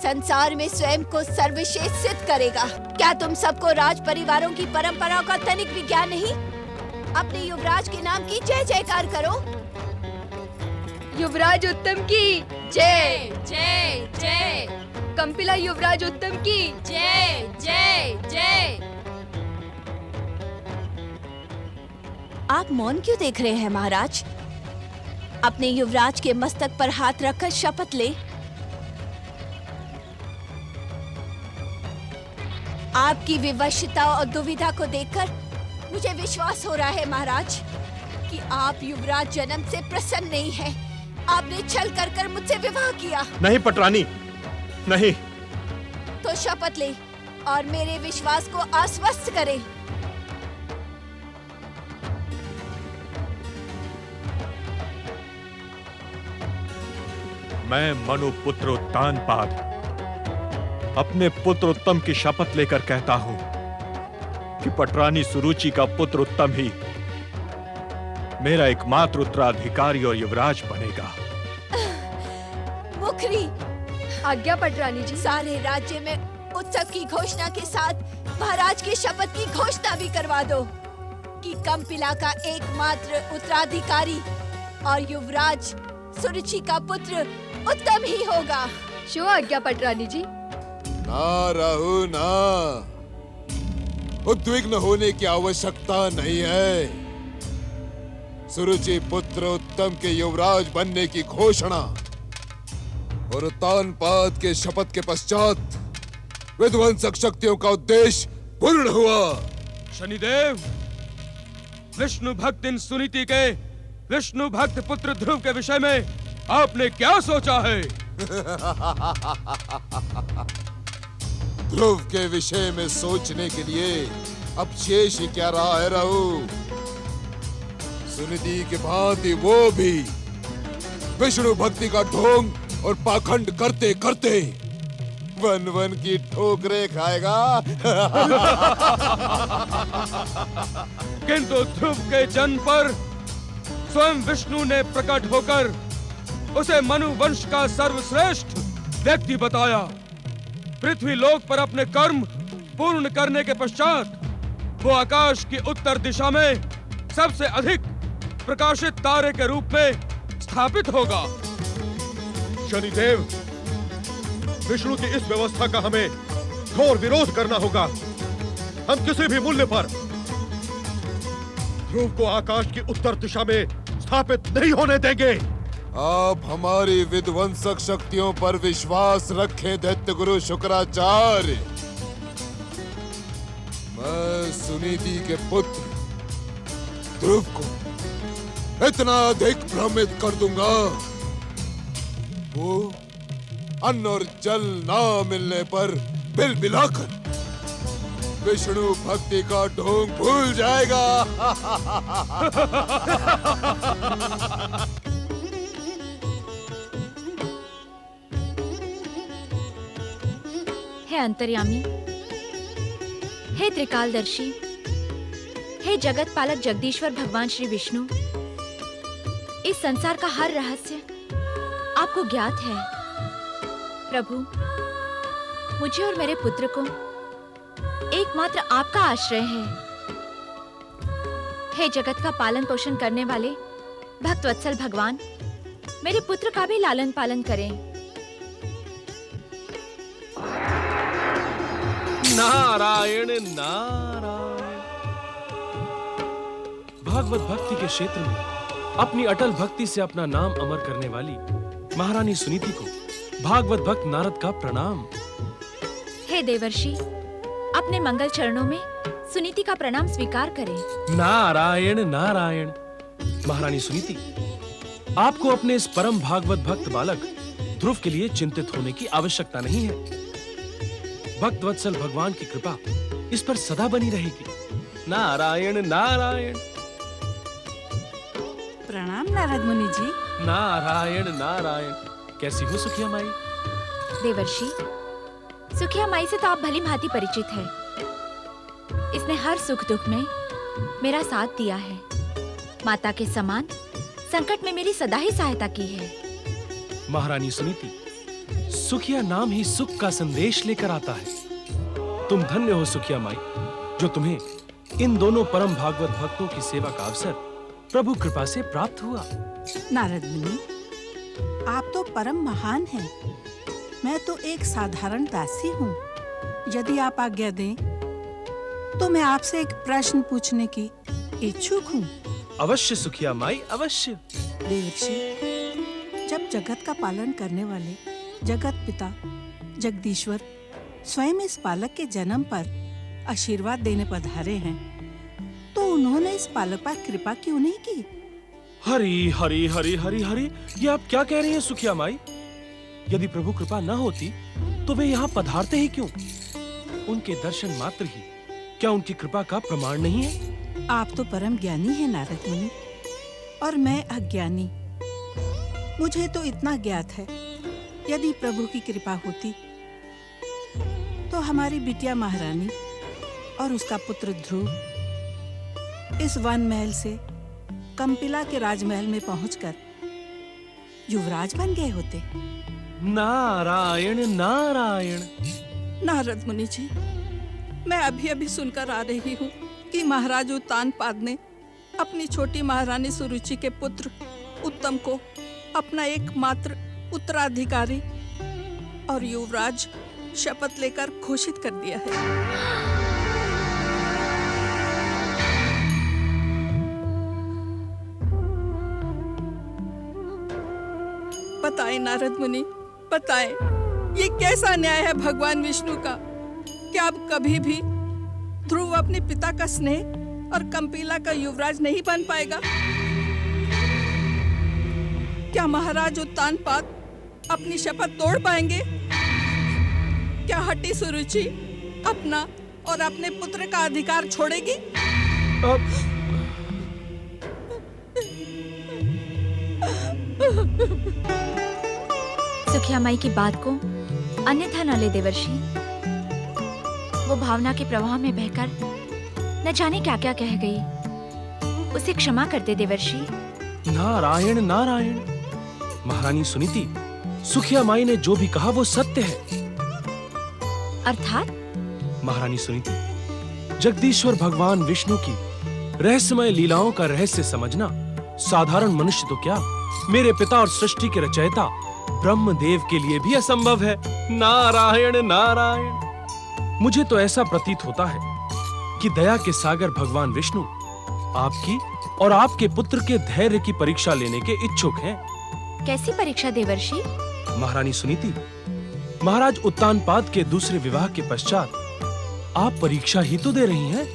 संसार में स्वयं को सर्वश्रेष्ठ सिद्ध करेगा। क्या तुम सबको राज परिवारों की परंपराओं का तनिक भी ज्ञान नहीं? अपने युवराज के नाम की जय जयकार करो। युवराज उत्तम की जय जय जय। कंपिला युवराज उत्तम की जय जय जय। आप मौन क्यों देख रहे हैं महाराज? अपने युवराज के मस्तक पर हाथ रखकर शपथ ले। आपकी विवशता और दुविधा को देखकर मुझे विश्वास हो रहा है महाराज कि आप युवराज जन्म से प्रसन्न नहीं हैं। आपने छल कर कर मुझसे विवाह किया। नहीं पटरानी, नहीं। तो शपथ ले और मेरे विश्वास को आश्वस्त करें। मैं मनु पुत्र उत्तानपाद अपने पुत्र उत्तम की शपथ लेकर कहता हूं कि पटरानी सुरुचि का पुत्र उत्तम ही मेरा एकमात्र उत्तराधिकारी और युवराज बनेगा। मुखरी, आज्ञा पटरानी जी। सारे राज्य में उत्सव की घोषणा के साथ महाराज की शपथ की घोषणा भी करवा दो कि कंपिला का एकमात्र उत्तराधिकारी और युवराज सुरुचि का पुत्र उत्तम ही होगा। शो आज्ञा पटरानी जी। ना राहु ना, उद्विग्न होने की आवश्यकता नहीं है। सुरुचि पुत्र उत्तम के युवराज बनने की घोषणा और उत्तानपाद के शपथ के पश्चात विध्वंसक शक्तियों का उद्देश्य पूर्ण हुआ। शनिदेव, विष्णु भक्त इन सुनीति के विष्णु भक्त पुत्र ध्रुव के विषय में आपने क्या सोचा है? ध्रुव के विषय में सोचने के लिए अब शेष ही क्या रहा है राहु? सुनिधि के भांति वो भी विष्णु भक्ति का ढोंग और पाखंड करते करते वन वन की ठोकरें खाएगा। किंतु ध्रुव के जन्म पर स्वयं विष्णु ने प्रकट होकर उसे मनु वंश का सर्वश्रेष्ठ व्यक्ति बताया। पृथ्वी लोक पर अपने कर्म पूर्ण करने के पश्चात वो आकाश की उत्तर दिशा में सबसे अधिक प्रकाशित तारे के रूप में स्थापित होगा। शनिदेव, विष्णु की इस व्यवस्था का हमें घोर विरोध करना होगा। हम किसी भी मूल्य पर ध्रुव को आकाश की उत्तर दिशा में स्थापित नहीं होने देंगे। आप हमारी विध्वंसक शक्तियों पर विश्वास रखें दैत्य गुरु शुक्राचार्य। मैं सुनीति के पुत्र ध्रुव को इतना अधिक भ्रमित कर दूंगा, वो अन्न और जल ना मिलने पर बिलबिलाकर विष्णु भक्ति का ढोंग भूल जाएगा। हे अंतर्यामी, हे त्रिकालदर्शी, हे जगत पालक जगदीश्वर भगवान श्री विष्णु, इस संसार का हर रहस्य आपको ज्ञात है। प्रभु, मुझे और मेरे पुत्र को एकमात्र आपका आश्रय है। हे जगत का पालन पोषण करने वाले भक्तवत्सल भगवान, मेरे पुत्र का भी लालन पालन करें। नारायण नारायण। भागवत भक्ति के क्षेत्र में अपनी अटल भक्ति से अपना नाम अमर करने वाली महारानी सुनीति को भागवत भक्त नारद का प्रणाम। हे देवर्षि, अपने मंगल चरणों में सुनीति का प्रणाम स्वीकार करें। नारायण नारायण। महारानी सुनीति, आपको अपने इस परम भागवत भक्त बालक ध्रुव के लिए चिंतित होने की आवश्यकता नहीं है। भक्त वत्सल भगवान की कृपा इस पर सदा बनी रहेगी। नारायण नारायण। प्रणाम नारद मुनि जी। नारायण नारायण। कैसी हो सुखिया माई? देवर्षि, सुखिया माई से तो आप भली भांति परिचित है। इसने हर सुख दुख में मेरा साथ दिया है। माता के समान संकट में मेरी सदा ही सहायता की है। महारानी सुनीति, सुखिया नाम ही सुख का संदेश लेकर आता है। तुम धन्य हो सुखिया माई, जो तुम्हें इन दोनों परम भागवत भक्तों की सेवा का अवसर प्रभु कृपा से प्राप्त हुआ। नारद मुनि, आप तो परम महान हैं। मैं तो एक साधारण दासी हूँ। यदि आप आज्ञा दें तो मैं आपसे एक प्रश्न पूछने की इच्छुक हूँ। अवश्य सुखिया माई, अवश्य। देवर्षि, जब जगत का पालन करने वाले जगत पिता जगदीश्वर स्वयं इस बालक के जन्म पर आशीर्वाद देने पधारे हैं, तो उन्होंने इस बालक पर कृपा क्यों नहीं की? हरि हरि हरि हरि हरि, ये आप क्या कह रही हैं सुखिया माई? यदि प्रभु कृपा न होती तो वे यहाँ पधारते ही क्यों? उनके दर्शन मात्र ही क्या उनकी कृपा का प्रमाण नहीं है? आप तो परम ज्ञानी हैं नारद मुनि, और मैं अज्ञानी। मुझे तो इतना ज्ञात है, यदि प्रभु की कृपा होती तो हमारी बिटिया महारानी और उसका पुत्र ध्रुव इस वन महल से कंपिला के राजमहल में पहुंचकर युवराज बन गए होते। नारायण नारायण। नारद मुनि जी, मैं अभी अभी सुनकर आ रही हूँ कि महाराज उत्तानपाद ने अपनी छोटी महारानी सुरुचि के पुत्र उत्तम को अपना एकमात्र उत्तराधिकारी और युवराज शपथ लेकर घोषित कर दिया है। बताएं नारद मुनि, बताएं, ये कैसा न्याय है भगवान विष्णु का? क्या अब कभी भी ध्रुव अपने पिता का स्नेह और कंपिला का युवराज नहीं बन पाएगा? क्या महाराज उत्तानपाद अपनी शपथ तोड़ पाएंगे? क्या हठी सुरुचि अपना और अपने पुत्र का अधिकार छोड़ेगी? सुखिया माई की बात को अन्यथा न ले देवर्षि। वो भावना के प्रवाह में बहकर न जाने क्या क्या कह गई। उसे क्षमा कर दे देवर्षि। नारायण नारायण। महारानी सुनीति, सुखिया माई ने जो भी कहा वो सत्य है। अर्थात? महारानी सुनीति, जगदीश्वर भगवान विष्णु की रहस्यमय लीलाओं का रहस्य समझना साधारण मनुष्य तो क्या, मेरे पिता और सृष्टि के रचयिता ब्रह्मदेव के लिए भी असंभव है। नारायण नारायण। मुझे तो ऐसा प्रतीत होता है कि दया के सागर भगवान विष्णु आपकी और आपके पुत्र के धैर्य की परीक्षा लेने के इच्छुक हैं। कैसी परीक्षा देवर्षि? महारानी सुनीति, महाराज उत्तानपाद के दूसरे विवाह के पश्चात आप परीक्षा ही तो दे रही हैं।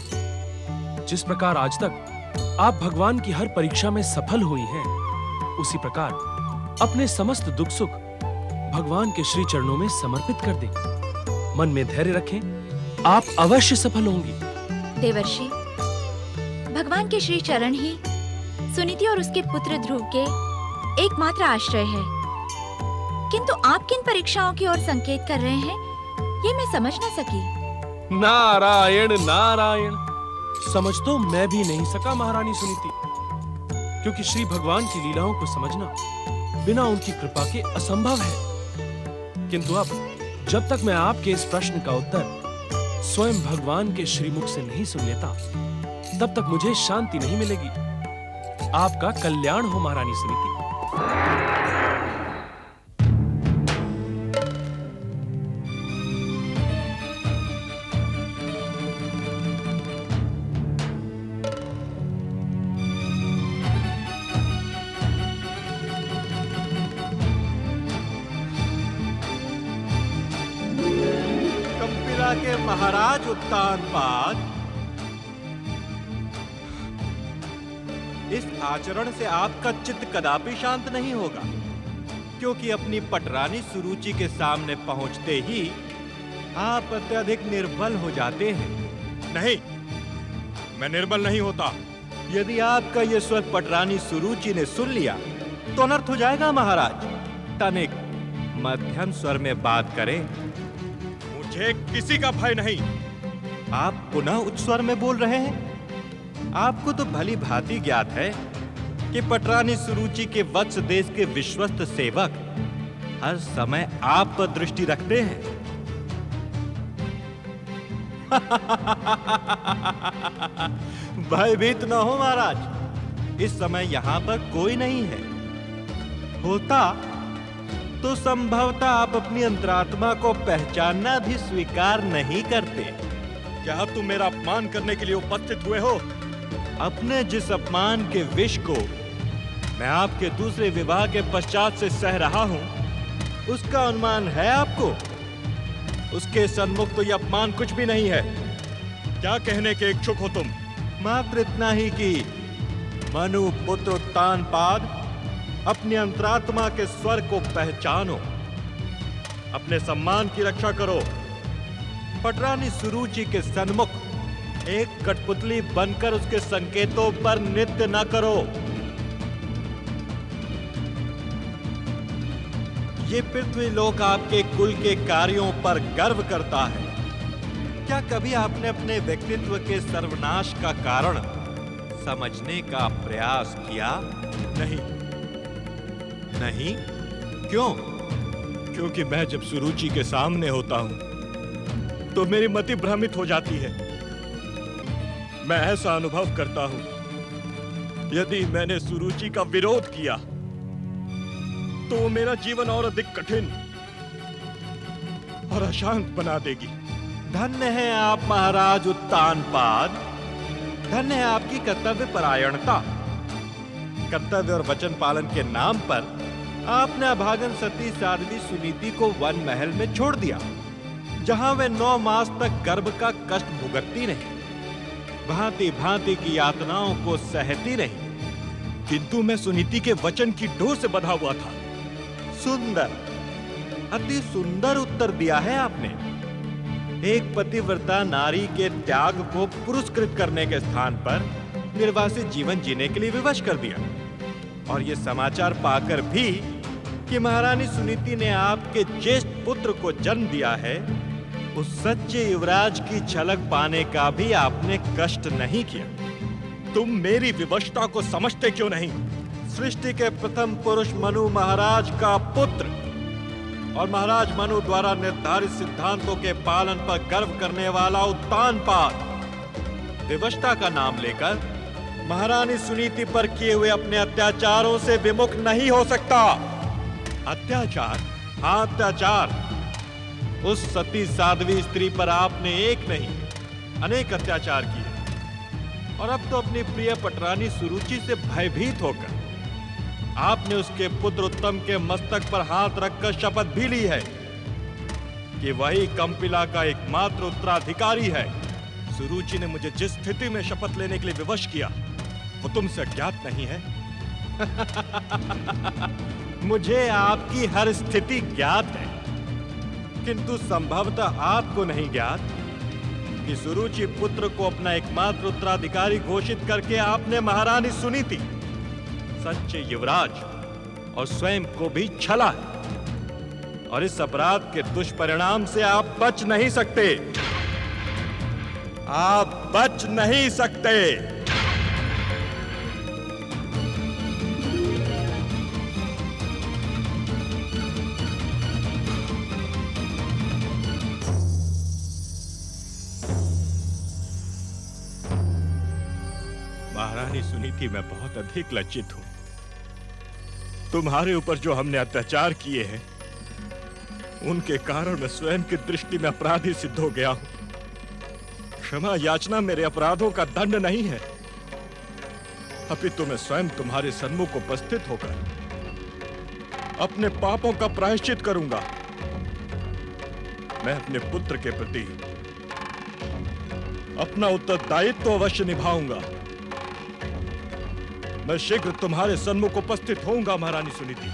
जिस प्रकार आज तक आप भगवान की हर परीक्षा में सफल हुई हैं, उसी प्रकार अपने समस्त दुख सुख भगवान के श्री चरणों में समर्पित कर दें। मन में धैर्य रखें, आप अवश्य सफल होंगी। देवर्षि, भगवान के श्री चरण ही सुनीति और उसके पुत्र ध्रुव के एकमात्र आश्रय है। किंतु आप किन परीक्षाओं की ओर संकेत कर रहे हैं, ये मैं समझ न सकी। नारायण नारायण। समझ तो मैं भी नहीं सका महारानी सुनीति, क्योंकि श्री भगवान की लीलाओं को समझना बिना उनकी कृपा के असंभव है। किंतु अब जब तक मैं आपके इस प्रश्न का उत्तर स्वयं भगवान के श्रीमुख से नहीं सुन लेता, तब तक मुझे शांति नहीं मिलेगी। आपका कल्याण हो महारानी सुनीति। कंपिला के महाराज उत्तानपाद, इस आचरण से आपका चित्त कदापि शांत नहीं होगा, क्योंकि अपनी पटरानी सुरुचि के सामने पहुंचते ही आप अत्यधिक निर्बल हो जाते हैं। नहीं, मैं निर्बल नहीं होता। यदि आपका यह स्वर पटरानी सुरुचि ने सुन लिया तो अनर्थ हो जाएगा महाराज। तनिक मध्यम स्वर में बात करें। मुझे किसी का भय नहीं। आप पुनः उच्च स्वर में बोल रहे हैं। आपको तो भली भांति ज्ञात है कि पटरानी सुरुचि के वत्स देश के विश्वस्त सेवक हर समय आप पर दृष्टि रखते हैं। भयभीत न हो महाराज, इस समय यहाँ पर कोई नहीं है। होता तो संभवतः आप अपनी अंतरात्मा को पहचानना भी स्वीकार नहीं करते। क्या तुम मेरा अपमान करने के लिए उपस्थित हुए हो? अपने जिस अपमान के विष को मैं आपके दूसरे विवाह के पश्चात से सह रहा हूं, उसका अनुमान है आपको? उसके सन्मुख तो यह अपमान कुछ भी नहीं है। क्या कहने के इच्छुक हो तुम? मात्र इतना ही कि मनु पुत्र उत्तानपाद, अपनी अंतरात्मा के स्वर को पहचानो, अपने सम्मान की रक्षा करो। पटरानी सुरुचि के सन्मुख एक कठपुतली बनकर उसके संकेतों पर नृत्य न करो। ये पृथ्वी लोक आपके कुल के कार्यों पर गर्व करता है। क्या कभी आपने अपने व्यक्तित्व के सर्वनाश का कारण समझने का प्रयास किया? नहीं। नहीं? क्यों? क्योंकि मैं जब सुरुचि के सामने होता हूं तो मेरी मति भ्रमित हो जाती है। मैं ऐसा अनुभव करता हूं, यदि मैंने सुरुचि का विरोध किया तो मेरा जीवन और अधिक कठिन और अशांत बना देगी। धन्य है आप महाराज उत्तानपाद, धन्य है आपकी कर्तव्य परायणता। कर्तव्य और वचन पालन के नाम पर आपने अभागन सती साध्वी सुनीति को वन महल में छोड़ दिया, जहां वे 9 मास तक गर्भ का कष्ट भुगतती नहीं, भांति भांति की यातनाओं को सहती नहीं। किंतु मैं सुनीति के वचन की डोर से बंधा हुआ था। सुंदर, अति सुंदर उत्तर दिया है आपने। एक पतिव्रता नारी के त्याग को पुरस्कृत करने के स्थान पर निर्वासित जीवन जीने के लिए विवश कर दिया। और ये समाचार पाकर भी कि महारानी सुनीति ने आपके ज्येष्ठ पुत्र को जन्म दिया है, उस सच्चे युवराज की झलक पाने का भी आपने कष्ट नहीं किया। तुम मेरी विवशता को समझते क्यों नहीं? सृष्टि के प्रथम पुरुष मनु महाराज का पुत्र और महाराज मनु द्वारा निर्धारित सिद्धांतों के पालन पर गर्व करने वाला उत्तानपाद विवशता का नाम लेकर महारानी सुनीति पर किए हुए अपने अत्याचारों से विमुख नहीं हो सकता। अत्याचार? हाँ, अत्याचार। उस सती साध्वी स्त्री पर आपने एक नहीं अनेक अत्याचार किए, और अब तो अपनी प्रिय पटरानी सुरुचि से भयभीत होकर आपने उसके पुत्र उत्तम के मस्तक पर हाथ रखकर शपथ भी ली है कि वही कंपिला का एकमात्र उत्तराधिकारी है। सुरुचि ने मुझे जिस स्थिति में शपथ लेने के लिए विवश किया वो तुमसे अज्ञात नहीं है। मुझे आपकी हर स्थिति ज्ञात है, किंतु संभवतः आपको नहीं ज्ञात कि सुरुचि पुत्र को अपना एकमात्र उत्तराधिकारी घोषित करके आपने महारानी सुनीति, सच्चे युवराज और स्वयं को भी छला है, और इस अपराध के दुष्परिणाम से आप बच नहीं सकते। आप बच नहीं सकते। महारानी सुनीति, मैं बहुत अधिक लज्जित हूं। तुम्हारे ऊपर जो हमने अत्याचार किए हैं उनके कारण मैं स्वयं की दृष्टि में अपराधी सिद्ध हो गया हूं। क्षमा याचना मेरे अपराधों का दंड नहीं है, अपितु मैं स्वयं तुम्हारे सन्मुख उपस्थित होकर अपने पापों का प्रायश्चित करूंगा। मैं अपने पुत्र के प्रति अपना उत्तरदायित्व अवश्य निभाऊंगा। मैं शीघ्र तुम्हारे सन्मुख उपस्थित होऊंगा महारानी सुनीति।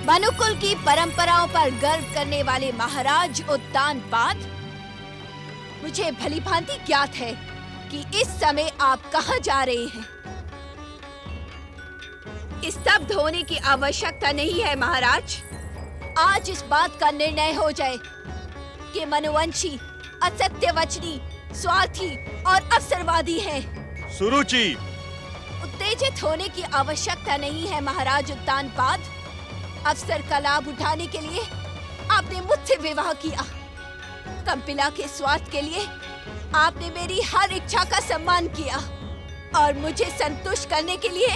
मनुकुल की परंपराओं पर गर्व करने वाले महाराज उत्तानपाद, मुझे भलीभांति ज्ञात है कि इस समय आप कहां जा रहे हैं। स्तब्ध होने की आवश्यकता नहीं है महाराज। आज इस बात का निर्णय हो जाए कि मनुवंशी असत्यवचनी, स्वार्थी और अवसरवादी हैं। सुरुचि, उत्तेजित होने की आवश्यकता नहीं है महाराज उत्तानपाद। अवसर का लाभ उठाने के लिए आपने मुझसे विवाह किया। कंपिला के स्वार्थ के लिए आपने मेरी हर इच्छा का सम्मान किया, और मुझे संतुष्ट करने के लिए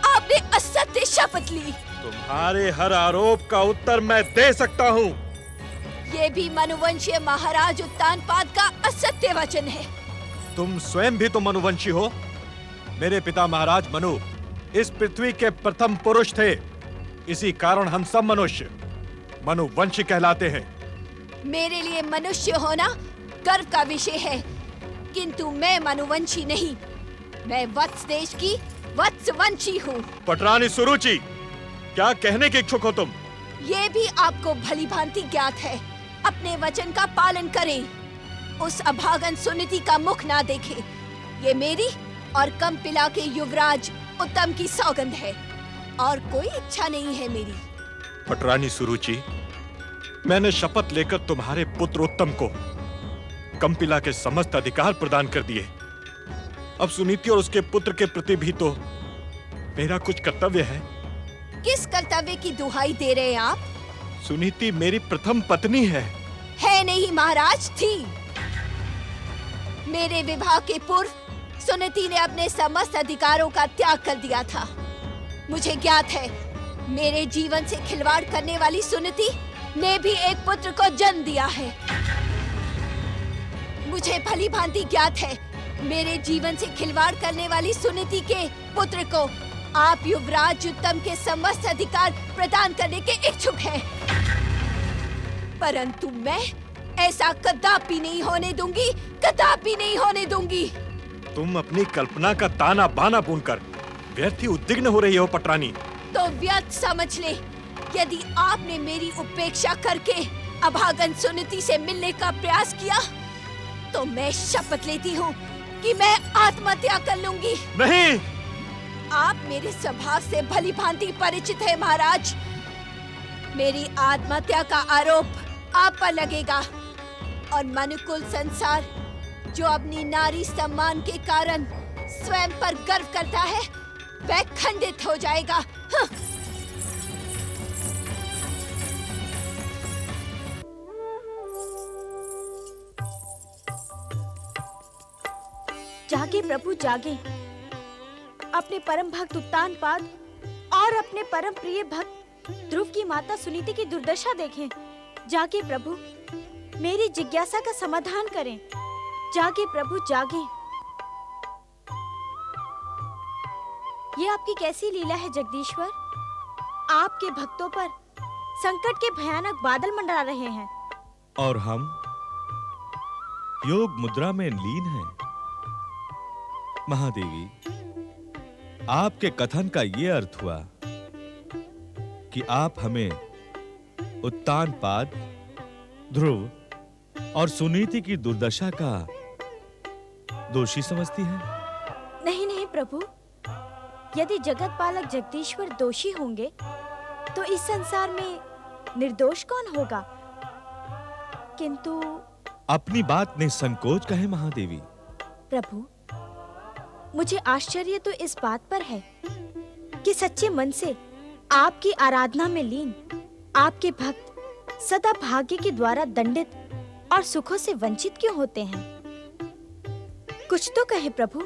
आपने असत्य शपथ ली। तुम्हारे हर आरोप का उत्तर मैं दे सकता हूँ। ये भी मनुवंशीय महाराज उत्तानपाद का असत्य वचन है। तुम स्वयं भी तो मनुवंशी हो। मेरे पिता महाराज मनु इस पृथ्वी के प्रथम पुरुष थे। इसी कारण हम सब मनुष्य मनुवंशी कहलाते हैं। मेरे लिए मनुष्य होना गर्व का विषय है, किंतु मैं मनुवंशी नहीं। मैं वत्स देश की वत्सवंशी हूँ। पटरानी सुरुचि, क्या कहने के इच्छुक हो तुम? ये भी आपको भलीभांति ज्ञात है। अपने वचन का पालन करें। उस अभागन सुनीति का मुख ना देखें। ये मेरी और कंपिला के युवराज उत्तम की सौगंध है, और कोई इच्छा नहीं है मेरी। पटरानी सुरुचि, मैंने शपथ लेकर तुम्हारे पुत्र उत्तम को कंपिला के समस्त अधिकार प्रदान कर दिए। अब सुनीति और उसके पुत्र के प्रति भी तो मेरा कुछ कर्तव्य है। किस कर्तव्य की दुहाई दे रहे हैं आप? सुनीति मेरी प्रथम पत्नी है। है नहीं महाराज, थी। मेरे विवाह के पूर्व सुनीति ने अपने समस्त अधिकारों का त्याग कर दिया था। मुझे ज्ञात है, मेरे जीवन से खिलवाड़ करने वाली सुनीति ने भी एक पुत्र को जन्म दिया है। मुझे भलीभांति ज्ञात है, मेरे जीवन से खिलवाड़ करने वाली सुनीति के पुत्र को आप युवराज उत्तम के समस्त अधिकार प्रदान करने के इच्छुक हैं। परंतु मैं ऐसा कदापि नहीं होने दूंगी, कदापि नहीं होने दूंगी। तुम अपनी कल्पना का ताना बाना बुनकर व्यर्थ ही उद्विग्न हो रही हो पटरानी। तो व्यर्थ समझ ले। यदि आपने मेरी उपेक्षा करके अभागन सुनीति से मिलने का प्रयास किया, तो मैं शपथ लेती हूँ कि मैं आत्महत्या कर लूंगी। नहीं। आप मेरे स्वभाव से भलीभांति परिचित हैं महाराज। मेरी आत्महत्या का आरोप आप पर लगेगा, और मनुकुल संसार जो अपनी नारी सम्मान के कारण स्वयं पर गर्व करता है, वह खंडित हो जाएगा। हाँ। जागे प्रभु जागे, अपने परम भक्त उत्तानपाद और अपने परम प्रिय भक्त ध्रुव की माता सुनीति की दुर्दशा देखें। जागे प्रभु, मेरी जिज्ञासा का समाधान करें। जागे प्रभु जागे। ये आपकी कैसी लीला है जगदीश्वर? आपके भक्तों पर संकट के भयानक बादल मंडरा रहे हैं और हम योग मुद्रा में लीन हैं। महादेवी, आपके कथन का ये अर्थ हुआ कि आप हमें उत्तानपाद, ध्रुव और सुनीति की दुर्दशा का दोषी समझती हैं? नहीं नहीं प्रभु, यदि जगत पालक जगदीश्वर दोषी होंगे तो इस संसार में निर्दोष कौन होगा? किंतु अपनी बात निसंकोच कहे महादेवी। प्रभु, मुझे आश्चर्य तो इस बात पर है कि सच्चे मन से आपकी आराधना में लीन आपके भक्त सदा भाग्य के द्वारा दंडित और सुखों से वंचित क्यों होते हैं? कुछ तो कहे प्रभु,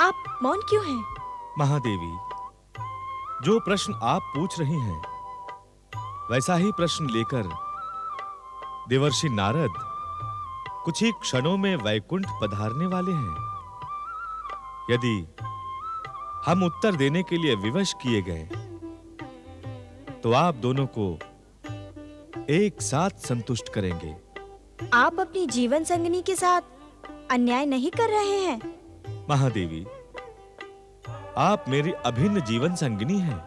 आप मौन क्यों हैं? महादेवी, जो प्रश्न आप पूछ रही हैं वैसा ही प्रश्न लेकर देवर्षि नारद कुछ ही क्षणों में वैकुंठ पधारने वाले हैं। यदि हम उत्तर देने के लिए विवश किए गए तो आप दोनों को एक साथ संतुष्ट करेंगे। आप अपनी जीवन संगिनी के साथ अन्याय नहीं कर रहे हैं? महादेवी, आप मेरी अभिन्न जीवन संगिनी हैं।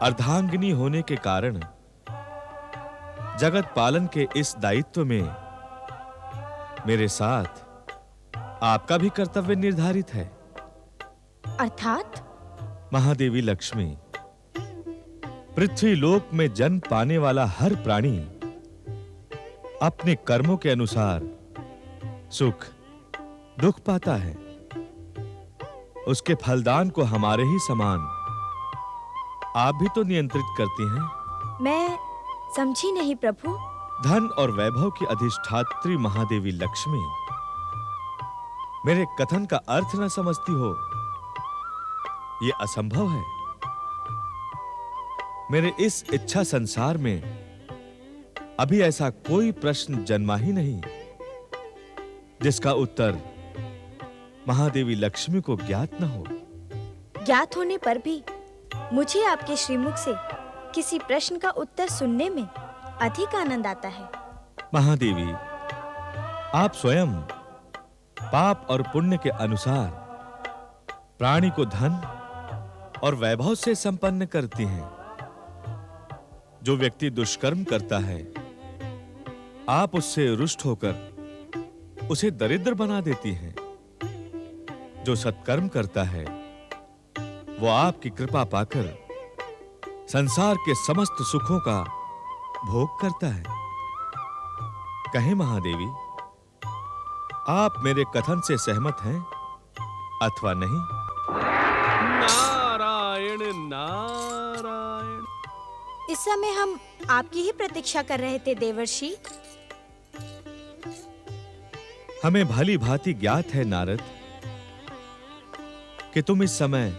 अर्धांगिनी होने के कारण जगत पालन के इस दायित्व में मेरे साथ आपका भी कर्तव्य निर्धारित है। अर्थात? महादेवी लक्ष्मी, पृथ्वी लोक में जन्म पाने वाला हर प्राणी अपने कर्मों के अनुसार सुख दुख पाता है। उसके फलदान को हमारे ही समान आप भी तो नियंत्रित करती हैं। मैं समझी नहीं प्रभु। धन और वैभव की अधिष्ठात्री महादेवी लक्ष्मी, मेरे कथन का अर्थ न समझती हो, यह असंभव है। मेरे इस इच्छा संसार में अभी ऐसा कोई प्रश्न जन्मा ही नहीं जिसका उत्तर महादेवी लक्ष्मी को ज्ञात न हो। ज्ञात होने पर भी मुझे आपके श्रीमुख से किसी प्रश्न का उत्तर सुनने में अधिक आनंद आता है। महादेवी, आप स्वयं पाप और पुण्य के अनुसार प्राणी को धन और वैभव से संपन्न करती हैं। जो व्यक्ति दुष्कर्म करता है, आप उससे रुष्ट होकर उसे दरिद्र बना देती हैं। जो सत्कर्म करता है, वो आपकी कृपा पाकर संसार के समस्त सुखों का भोग करता है। कहें महादेवी, आप मेरे कथन से सहमत हैं अथवा नहीं? नारायण नारायण। इस समय हम आपकी ही प्रतीक्षा कर रहे थे देवर्षि। हमें भली भांति ज्ञात है नारद कि तुम इस समय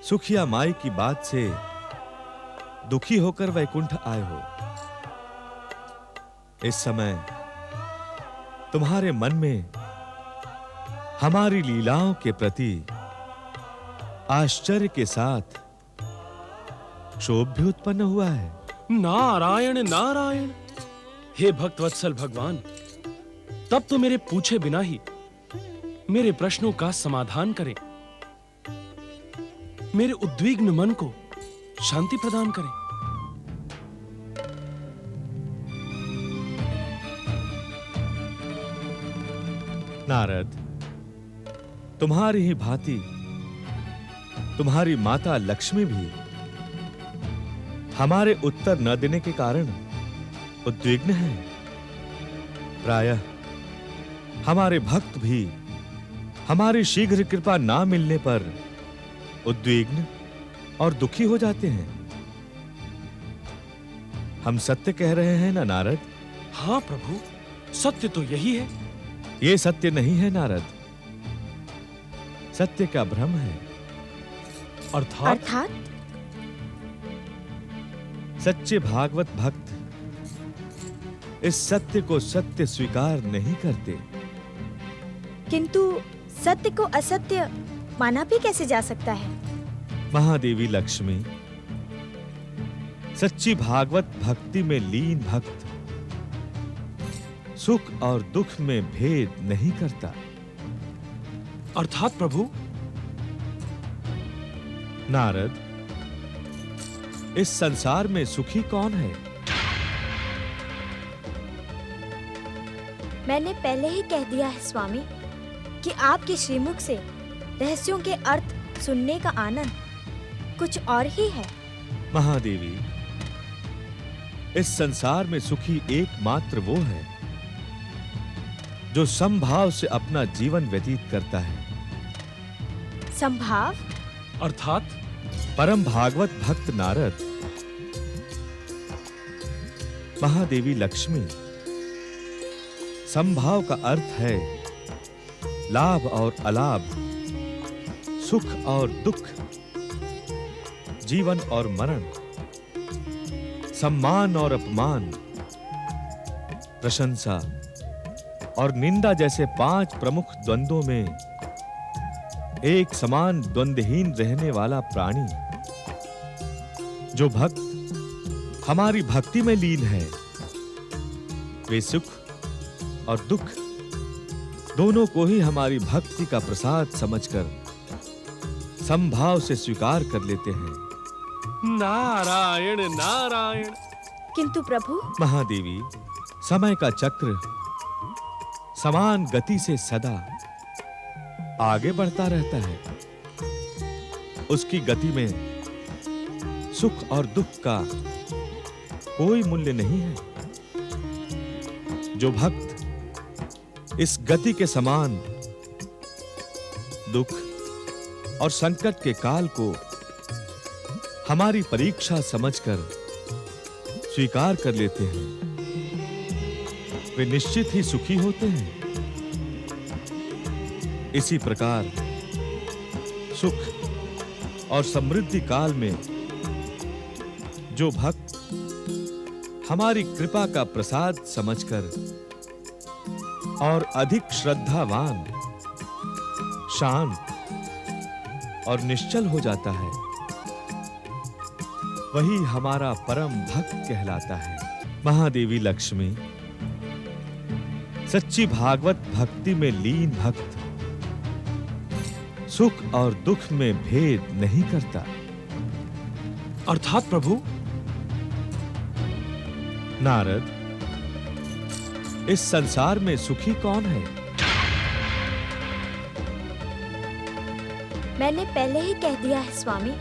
सुखिया माई की बात से दुखी होकर वैकुंठ आए हो। इस समय तुम्हारे मन में हमारी लीलाओं के प्रति आश्चर्य के साथ क्षोभ भी उत्पन्न हुआ है। नारायण नारायण। हे भक्तवत्सल भगवान, तब तो मेरे पूछे बिना ही मेरे प्रश्नों का समाधान करें, मेरे उद्विग्न मन को शांति प्रदान करें। नारद, तुम्हारी ही भांति तुम्हारी माता लक्ष्मी भी हमारे उत्तर न देने के कारण उद्विग्न है। प्रायः हमारे भक्त भी हमारी शीघ्र कृपा ना मिलने पर उद्विग्न और दुखी हो जाते हैं। हम सत्य कह रहे हैं ना नारद? हाँ प्रभु, सत्य तो यही है ये सत्य नहीं है नारद, सत्य का भ्रम है। अर्थात सच्चे भागवत भक्त इस सत्य को सत्य स्वीकार नहीं करते। किंतु सत्य को असत्य माना भी कैसे जा सकता है? महादेवी लक्ष्मी, सच्ची भागवत भक्ति में लीन भक्त सुख और दुख में भेद नहीं करता। अर्थात प्रभु? नारद, इस संसार में सुखी कौन है? मैंने पहले ही कह दिया है स्वामी कि आपके श्रीमुख से रहस्यों के अर्थ सुनने का आनंद कुछ और ही है। महादेवी, इस संसार में सुखी एकमात्र वो है जो समभाव से अपना जीवन व्यतीत करता है। संभाव? अर्थात? परम भागवत भक्त नारद, महादेवी लक्ष्मी, संभाव का अर्थ है लाभ और अलाभ, सुख और दुख, जीवन और मरण, सम्मान और अपमान, प्रशंसा और निंदा जैसे 5 प्रमुख द्वंद्वों में एक समान द्वंद्वहीन रहने वाला प्राणी। जो भक्त हमारी भक्ति में लीन है, वे सुख और दुख दोनों को ही हमारी भक्ति का प्रसाद समझकर समभाव से स्वीकार कर लेते हैं। नारायण नारायण। किंतु प्रभु? महादेवी, समय का चक्र समान गति से सदा आगे बढ़ता रहता है। उसकी गति में सुख और दुख का कोई मूल्य नहीं है। जो भक्त इस गति के समान दुख और संकट के काल को हमारी परीक्षा समझकर स्वीकार कर लेते हैं, वे निश्चित ही सुखी होते हैं। इसी प्रकार सुख और समृद्धि काल में जो भक्त हमारी कृपा का प्रसाद समझकर और अधिक श्रद्धावान, शांत और निश्चल हो जाता है, वही हमारा परम भक्त कहलाता है। महादेवी लक्ष्मी, सच्ची भागवत भक्ति में लीन भक्त सुख और दुख में भेद नहीं करता। अर्थात प्रभु? नारद, इस संसार में सुखी कौन है? मैंने पहले ही कह दिया है स्वामी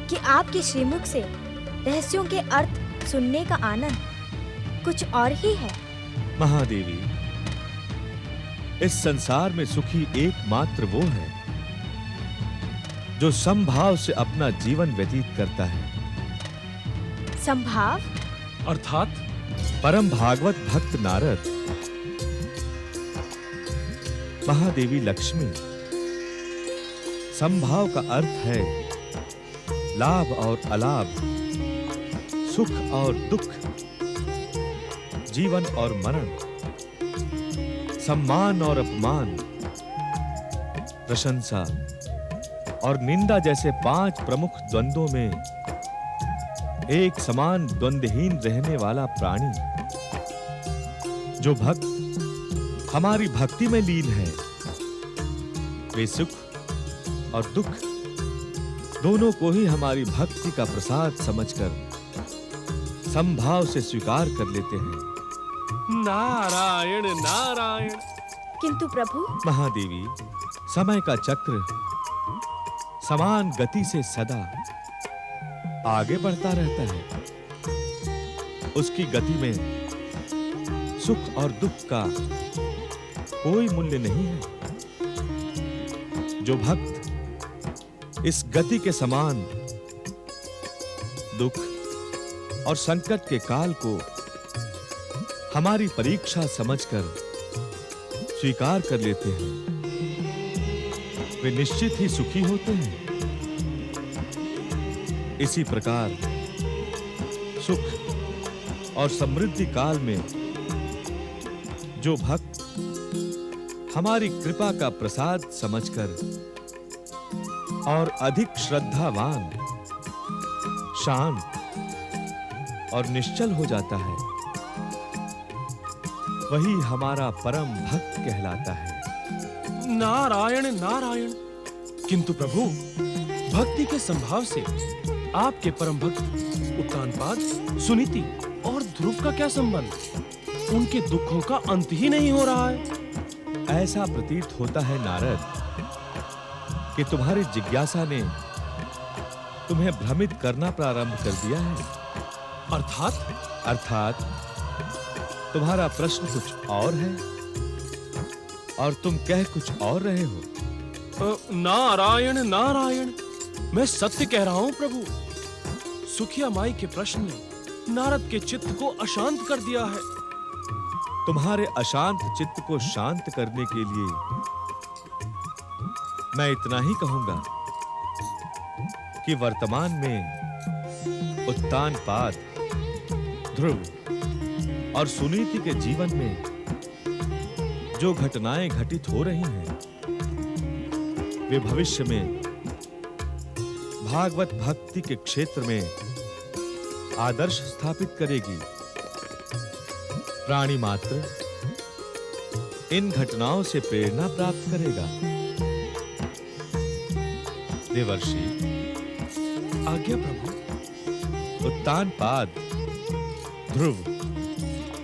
कि आपके श्रीमुख से रहस्यों के अर्थ सुनने का आनंद कुछ और ही है। महादेवी, इस संसार में सुखी एकमात्र वो है जो समभाव से अपना जीवन व्यतीत करता है। संभाव? अर्थात? परम भागवत भक्त नारद, महादेवी लक्ष्मी, संभाव का अर्थ है लाभ और अलाभ, सुख और दुख, जीवन और मरण, सम्मान और अपमान, प्रशंसा और निंदा जैसे 5 प्रमुख द्वंद्वों में एक समान द्वंद्वहीन रहने वाला प्राणी। जो भक्त हमारी भक्ति में लीन है, वे सुख और दुख दोनों को ही हमारी भक्ति का प्रसाद समझकर समभाव से स्वीकार कर लेते हैं। नारायण नारायण। किंतु प्रभु? महादेवी, समय का चक्र समान गति से सदा आगे बढ़ता रहता है। उसकी गति में सुख और दुख का कोई मूल्य नहीं है। जो भक्त इस गति के समान दुख और संकट के काल को हमारी परीक्षा समझकर स्वीकार कर लेते हैं वे निश्चित ही सुखी होते हैं। इसी प्रकार सुख और समृद्धि काल में जो भक्त हमारी कृपा का प्रसाद समझकर और अधिक श्रद्धावान, शांत और निश्चल हो जाता है, वही हमारा परम भक्त कहलाता है। नारायण नारायण। किंतु प्रभु, भक्ति के संभाव से आपके परम भक्त उत्तानपाद, सुनीति और ध्रुव का क्या संबंध? उनके दुखों का अंत ही नहीं हो रहा है। ऐसा प्रतीत होता है नारद कि तुम्हारी जिज्ञासा ने तुम्हें भ्रमित करना प्रारंभ कर दिया है। अर्थात तुम्हारा प्रश्न कुछ और है और तुम कह कुछ और रहे हो। नारायण नारायण। मैं सत्य कह रहा हूं प्रभु। सुखिया माई के प्रश्न ने नारद के चित्त को अशांत कर दिया है। तुम्हारे अशांत चित्त को शांत करने के लिए मैं इतना ही कहूंगा कि वर्तमान में उत्तानपाद, ध्रुव और सुनीति के जीवन में जो घटनाएं घटित हो रही हैं, वे भविष्य में भागवत भक्ति के क्षेत्र में आदर्श स्थापित करेगी। प्राणी मात्र इन घटनाओं से प्रेरणा प्राप्त करेगा। देवर्षि, आज्ञा प्रभु। उत्तानपाद, ध्रुव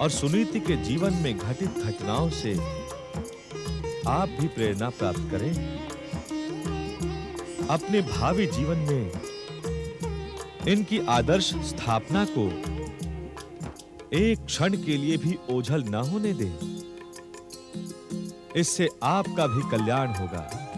और सुनीति के जीवन में घटित घटनाओं से आप भी प्रेरणा प्राप्त करें। अपने भावी जीवन में इनकी आदर्श स्थापना को एक क्षण के लिए भी ओझल न होने दें। इससे आपका भी कल्याण होगा।